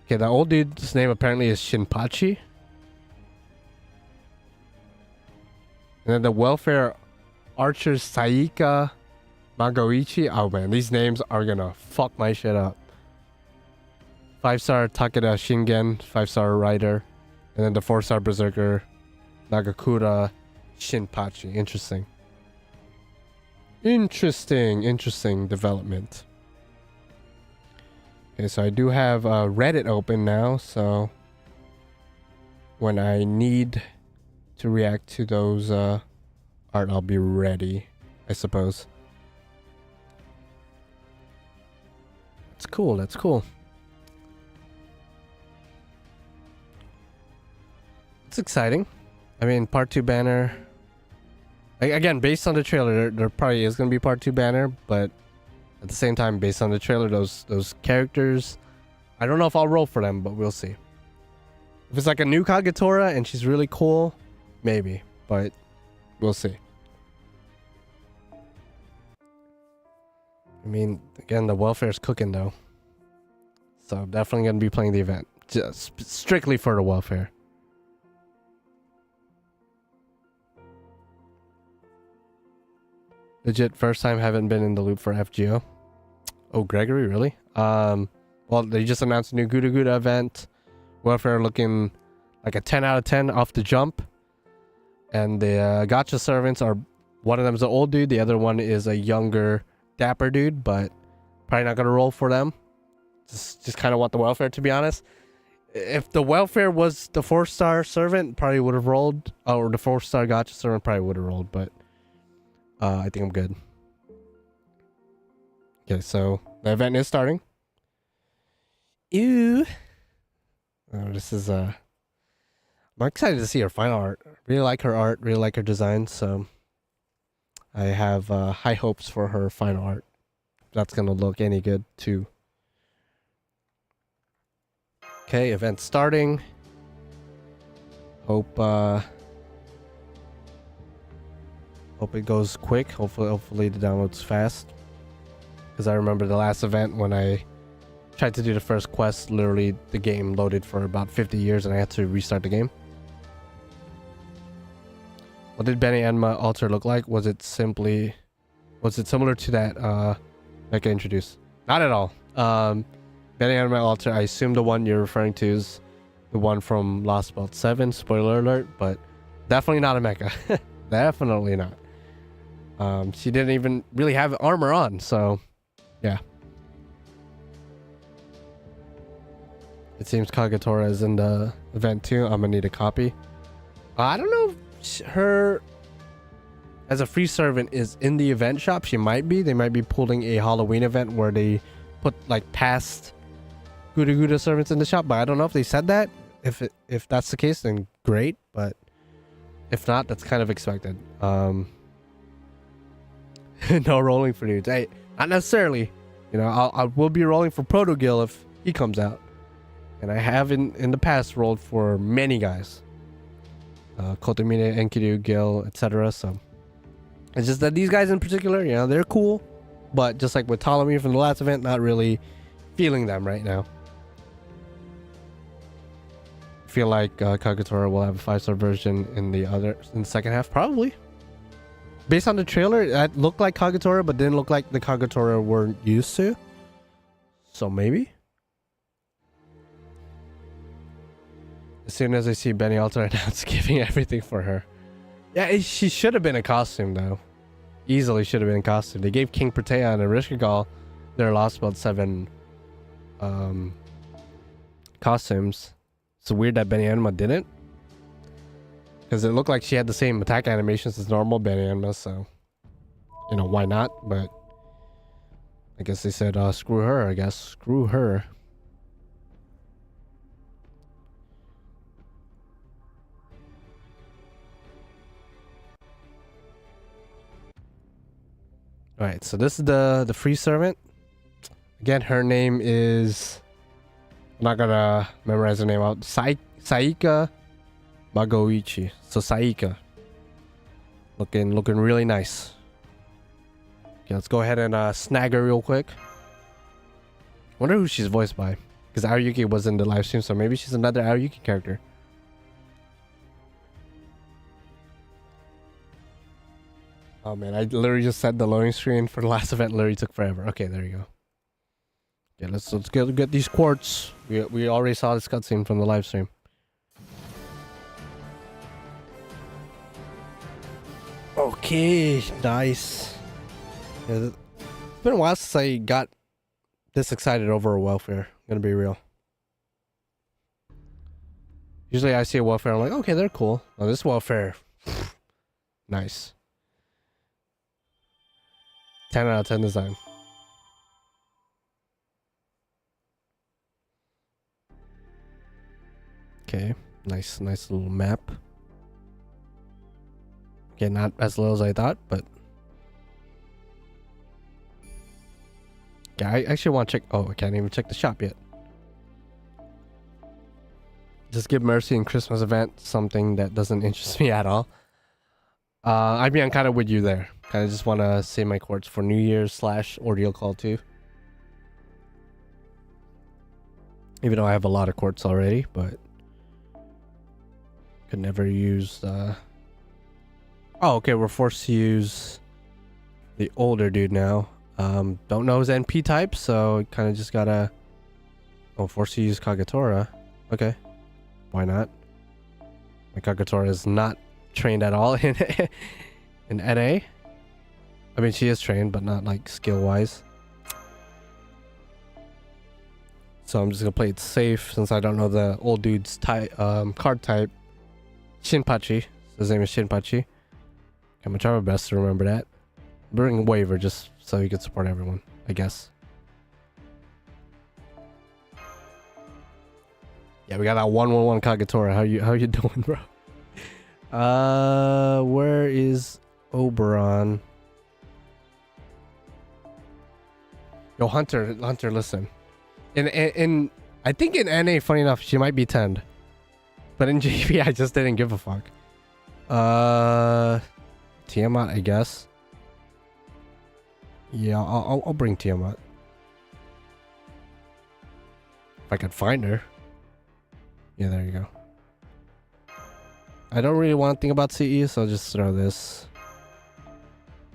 Speaker 1: Okay, the old dude's name apparently is Shinpachi. And then the welfare archer, Saika Magoichi. Oh man, these names are gonna fuck my shit up. 5-star Takeda Shingen, 5-star Rider. And then the 4-star Berserker, Nagakura Shinpachi. Interesting. Interesting development. Okay, so I do have Reddit open now, so when I need to react to those art, I'll be ready, I suppose. That's cool, that's cool. It's exciting. I mean, part 2 banner. Again, based on the trailer, there probably is going to be part 2 banner, but at the same time, based on the trailer, those characters, I don't know if I'll roll for them, but we'll see. If it's like a new Kagetora and she's really cool, maybe, but we'll see. I mean, again, the welfare's cooking though. So definitely going to be playing the event. Just strictly for the welfare. Legit first time, haven't been in the loop for FGO. Oh, Gregory, really? Well, they just announced a new Guda Guda event. Welfare looking like a 10 out of 10 off the jump. And the Gacha servants are, one of them is an old dude, the other one is a younger, dapper dude, but probably not gonna roll for them. Just kind of want the welfare, to be honest. If the welfare was the 4-star servant, probably would have rolled, or the 4-star Gacha servant probably would have rolled, but I think I'm good. Okay, so the event is starting. Ew. Oh, this is I'm excited to see her final art. Really like her art, really like her design, so I have high hopes for her final art. That's gonna look any good too. Okay, event starting. Hope it goes quick. Hopefully the download's fast. Because I remember the last event when I tried to do the first quest, literally the game loaded for about 50 years and I had to restart the game. What did Benny Enma altar look like? Was it similar to that Mecha introduced? Not at all. Benny Enma altar, I assume the one you're referring to is the one from Lostbelt 7, spoiler alert, but definitely not a Mecha. Definitely not. She didn't even really have armor on, so yeah. It seems Kagetora is in the event too. I'm gonna need a copy. I don't know if her as a free servant is in the event shop. She might be. They might be pulling a Halloween event where they put like past Guda Guda servants in the shop, but I don't know if they said that. If that's the case, then great, but if not, that's kind of expected. No rolling for dudes. Hey, not necessarily. You know, I will be rolling for Proto Gil if he comes out. And I have in the past rolled for many guys. Kotomine, Enkidu, Gil, etc. So it's just that these guys in particular, you know, they're cool. But just like with Ptolemy from the last event, not really feeling them right now. I feel like Kagetora will have a 5-star version in the second half, probably. Based on the trailer, that looked like Kagetora, but didn't look like the Kagetora we're used to. So maybe. As soon as I see Benny Alter announce giving everything for her. Yeah, she should have been a costume though. Easily should have been a costume. They gave King Protea and Erishkigal their Lostbelt 7 costumes. It's weird that Benny Enma didn't. Because it looked like she had the same attack animations as normal Benny Enma, so you know, why not? But I guess they said screw her, I guess. Screw her. Alright, so this is the free servant. Again, her name is, I'm not gonna memorize her name out. Saika Magoichi. So Saika. Looking really nice. Okay, let's go ahead and snag her real quick. Wonder who she's voiced by. Because Aoyuki was in the live stream, so maybe she's another Aoyuki character. Oh man, I literally just said the loading screen for the last event literally took forever. Okay, there you go. Yeah, let's get these quartz. We already saw this cutscene from the live stream. Okay, nice. Yeah, it's been a while since I got this excited over a welfare. I'm gonna be real. Usually I see a welfare, I'm like, okay, they're cool. Oh, this welfare, nice. 10 out of 10 design. Okay, nice little map. Okay, not as little as I thought, but yeah, I actually want to check. Oh, I can't even check the shop yet. Just give Mercy and Christmas event something that doesn't interest me at all. I mean, I'm kind of with you there. Kind of just want to save my quartz for New Year's / Ordeal Call 2. Even though I have a lot of quartz already, but could never use. Oh, okay, we're forced to use the older dude now. Don't know his NP type, so kind of just gotta. Oh, forced to use Kagetora. Okay, why not? My Kagetora is not trained at all in NA. I mean, she is trained, but not like skill wise. So I'm just gonna play it safe since I don't know the old dude's type, card type. Shinpachi. His name is Shinpachi. I'm gonna try my best to remember that. Bring waiver just so you can support everyone, I guess. Yeah, we got that 1-1-1 Kagetora. How you doing, bro? Where is Oberon? Yo, Hunter, listen. In I think in NA, funny enough, she might be 10. But in GB, I just didn't give a fuck. Tiamat, I guess. Yeah, I'll bring Tiamat. If I could find her. Yeah, there you go. I don't really want to think about CE, so I'll just throw this.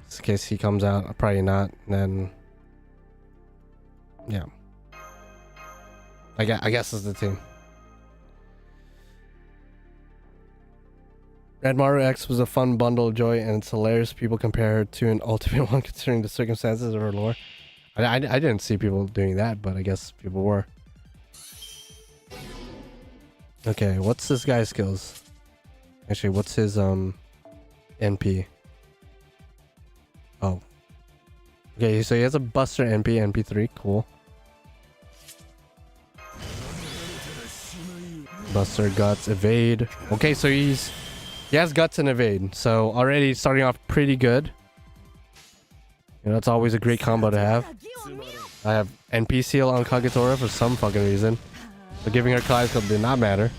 Speaker 1: Just in case he comes out, probably not. And then, yeah. I guess it's the team. Red Maru X was a fun bundle of joy, and it's hilarious people compare her to an Ultimate one considering the circumstances of her lore. I didn't see people doing that, but I guess people were. Okay, what's this guy's skills? Actually, what's his NP? Oh. Okay, so he has a Buster NP, NP3, cool. Buster, Guts, Evade. Okay, so he has Guts and Evade, so already starting off pretty good. You know, that's always a great combo to have. I have NP Seal on Kagetora for some fucking reason. But giving her Kaleidoscope did not matter.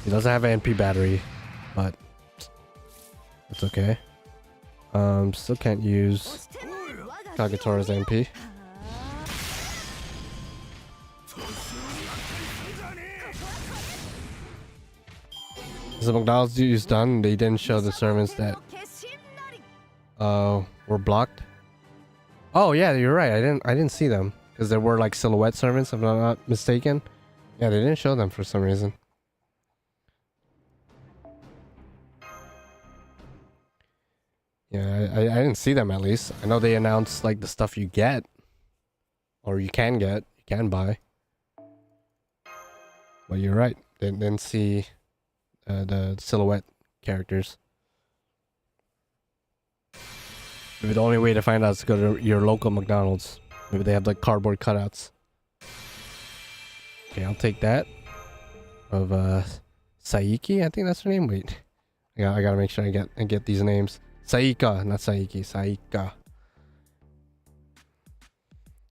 Speaker 1: He doesn't have an NP battery, but it's okay. Still can't use Kagetora's NP. The McDonald's dude's done. They didn't show the servants that were blocked. Oh yeah, you're right. I didn't see them because there were like silhouette servants, if I'm not mistaken. Yeah, they didn't show them for some reason. Yeah, I didn't see them at least. I know they announced like the stuff you get, or you can buy. But you're right. They didn't see the silhouette characters. Maybe the only way to find out is to go to your local McDonald's. Maybe they have like cardboard cutouts. Okay, I'll take that. Of Saiki, I think that's her name. Wait, I gotta make sure I get these names. Saika, not Saiki. Saika.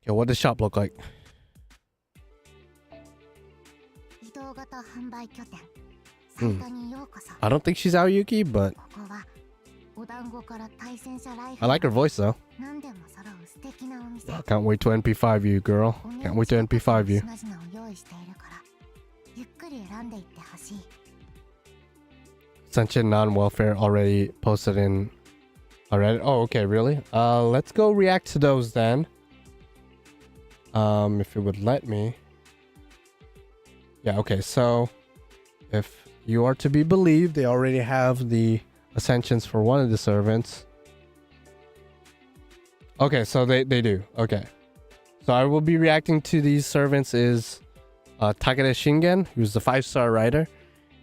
Speaker 1: Okay, what does shop look like? I don't think she's Aoyuki, but I like her voice though. Can't wait to NP5 you, girl. Can't wait to NP5 you. Senshin non-welfare already posted in already. Oh, okay, really? Let's go react to those then. If it would let me. Yeah, okay, so if you are to be believed, they already have the ascensions for one of the servants. Okay, so they do. Okay. So I will be reacting to these servants is Takeda Shingen, who's the 5-star rider,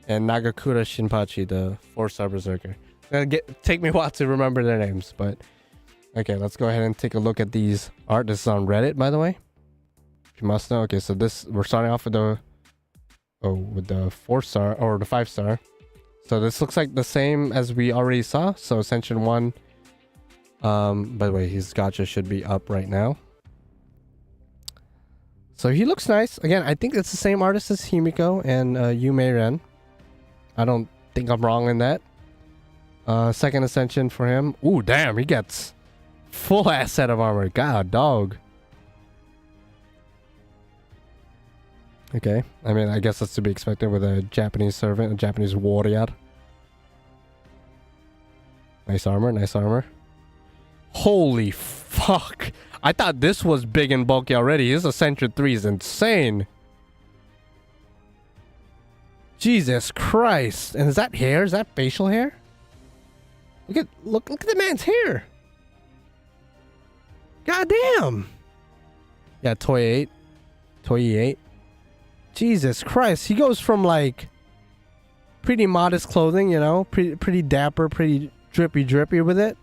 Speaker 1: and Nagakura Shinpachi, the 4-star berserker. Take me a while to remember their names, but okay, let's go ahead and take a look at these art. This is on Reddit, by the way. You must know. Okay, so we're starting off with the 4-star or the 5-star. So this looks like the same as we already saw. So Ascension 1. By the way, his gacha should be up right now. So he looks nice. Again, I think it's the same artist as Himiko and Yume Ren. I don't think I'm wrong in that. Second Ascension for him. Ooh, damn, he gets full ass set of armor. God, dog. Okay, I mean, I guess that's to be expected with a Japanese servant, a Japanese warrior. Nice armor, nice armor. Holy fuck. I thought this was big and bulky already. His Ascension 3 is insane. Jesus Christ. And is that hair? Is that facial hair? Look at the man's hair. God damn. Yeah, Toy 8. Toy 8. Jesus Christ. He goes from like pretty modest clothing, you know, pretty dapper, pretty drippy with it.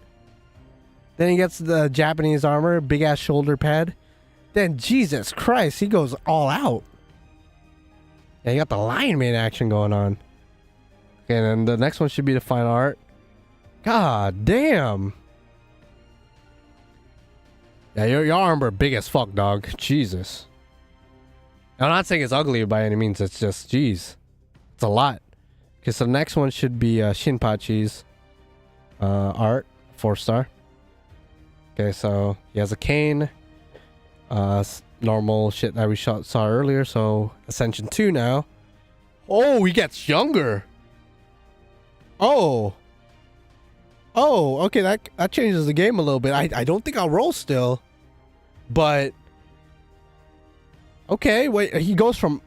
Speaker 1: Then he gets the Japanese armor, big ass shoulder pad. Then Jesus Christ, he goes all out. Yeah, you got the Lion Mane action going on. Okay, and then the next one should be the final art. God damn. Yeah, your armor big as fuck, dog. Jesus. I'm not saying it's ugly by any means. It's just, jeez. It's a lot. Okay, so the next one should be Shinpachi's art. 4-star. Okay, so he has a cane. Normal shit that we saw earlier. So Ascension 2 now. Oh, he gets younger. Oh, okay, that changes the game a little bit. I don't think I'll roll still. But okay, wait, he goes from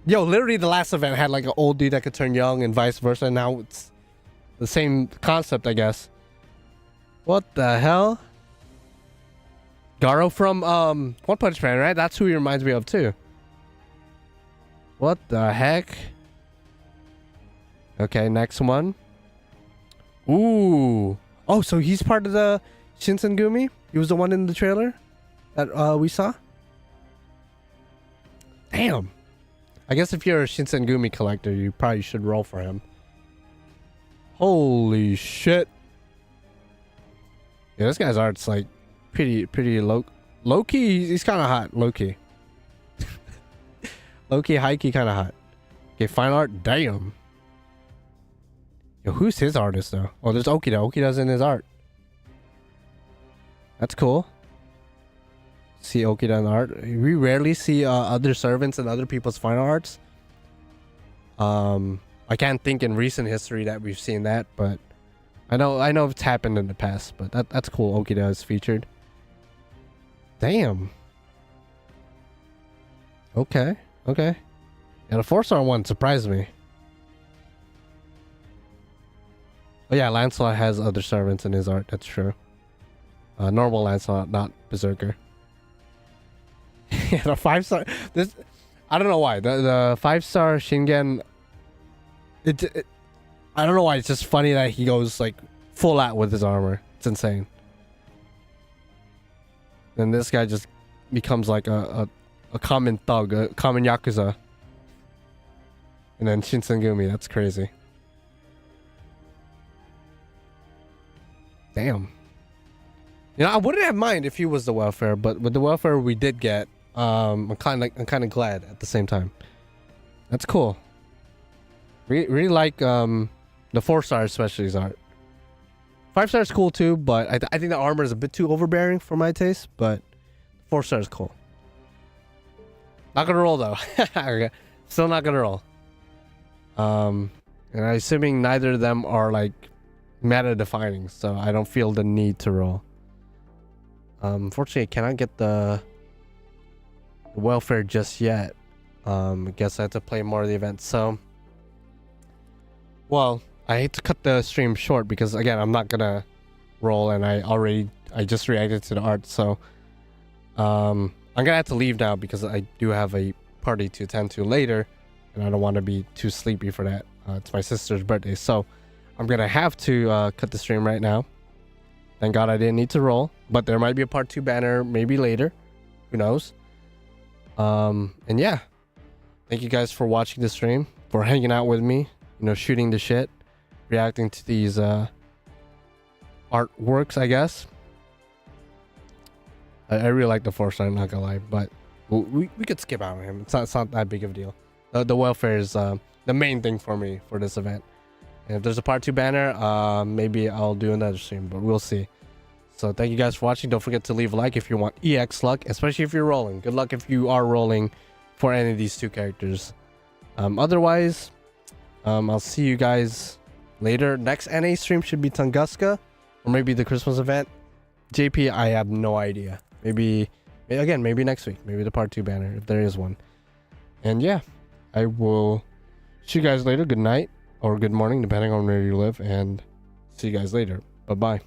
Speaker 1: literally the last event had like an old dude that could turn young and vice versa. And now it's the same concept, I guess. What the hell? Garo from One Punch Man, right? That's who he reminds me of too. What the heck? Okay, next one. Ooh. Oh, so he's part of the Shinsengumi? He was the one in the trailer that we saw? Damn. I guess if you're a Shinsengumi collector, you probably should roll for him. Holy shit. Yeah, this guy's art's like pretty low-key. He's kind of hot, low-key. Low-key, high-key, kind of hot. Okay, fine art. Damn. Yo, who's his artist though? Oh, there's Okida. Okida's in his art. That's cool. See Okida in the art. We rarely see other servants and other people's final arts. I can't think in recent history that we've seen that, but I know it's happened in the past. But that's cool. Okida is featured. Damn. Okay. Yeah, the 4-star one surprised me. Oh yeah, Lancelot has other servants in his art. That's true. Normal Lancelot, not Berserker. Yeah, the 5-star. This, I don't know why the 5-star Shingen. It I don't know why. It's just funny that he goes like full out with his armor. It's insane. Then this guy just becomes like a common thug, a common yakuza. And then Shinsengumi. That's crazy. Damn. You know, I wouldn't have mind if he was the welfare, but with the welfare we did get, I'm kind of glad at the same time. That's cool. Really like the 4-star especially his art. 5-star is cool too, but I think the armor is a bit too overbearing for my taste. But 4-star is cool. Not gonna roll though. Still not gonna roll. And I'm assuming neither of them are like meta defining, so I don't feel the need to roll. Unfortunately, I cannot get the welfare just yet. I guess I have to play more of the events. So, well, I hate to cut the stream short because again, I'm not gonna roll, and I just reacted to the art, so I'm gonna have to leave now because I do have a party to attend to later, and I don't want to be too sleepy for that. It's my sister's birthday, so I'm gonna have to cut the stream right now. Thank God I didn't need to roll, but there might be a part 2 banner maybe later. Who knows? And yeah, thank you guys for watching the stream, for hanging out with me, you know, shooting the shit, reacting to these artworks, I guess. I really like the Force, I'm not gonna lie, but we could skip out on him. It's not that big of a deal. The welfare is the main thing for me for this event. And if there's a part 2 banner, maybe I'll do another stream, but we'll see. So thank you guys for watching. Don't forget to leave a like if you want EX luck, especially if you're rolling. Good luck if you are rolling for any of these 2 characters. Otherwise, I'll see you guys later. Next NA stream should be Tunguska, or maybe the Christmas event. JP, I have no idea. Maybe next week. Maybe the part 2 banner, if there is one. And yeah, I will see you guys later. Good night or good morning, depending on where you live. And see you guys later. Bye-bye.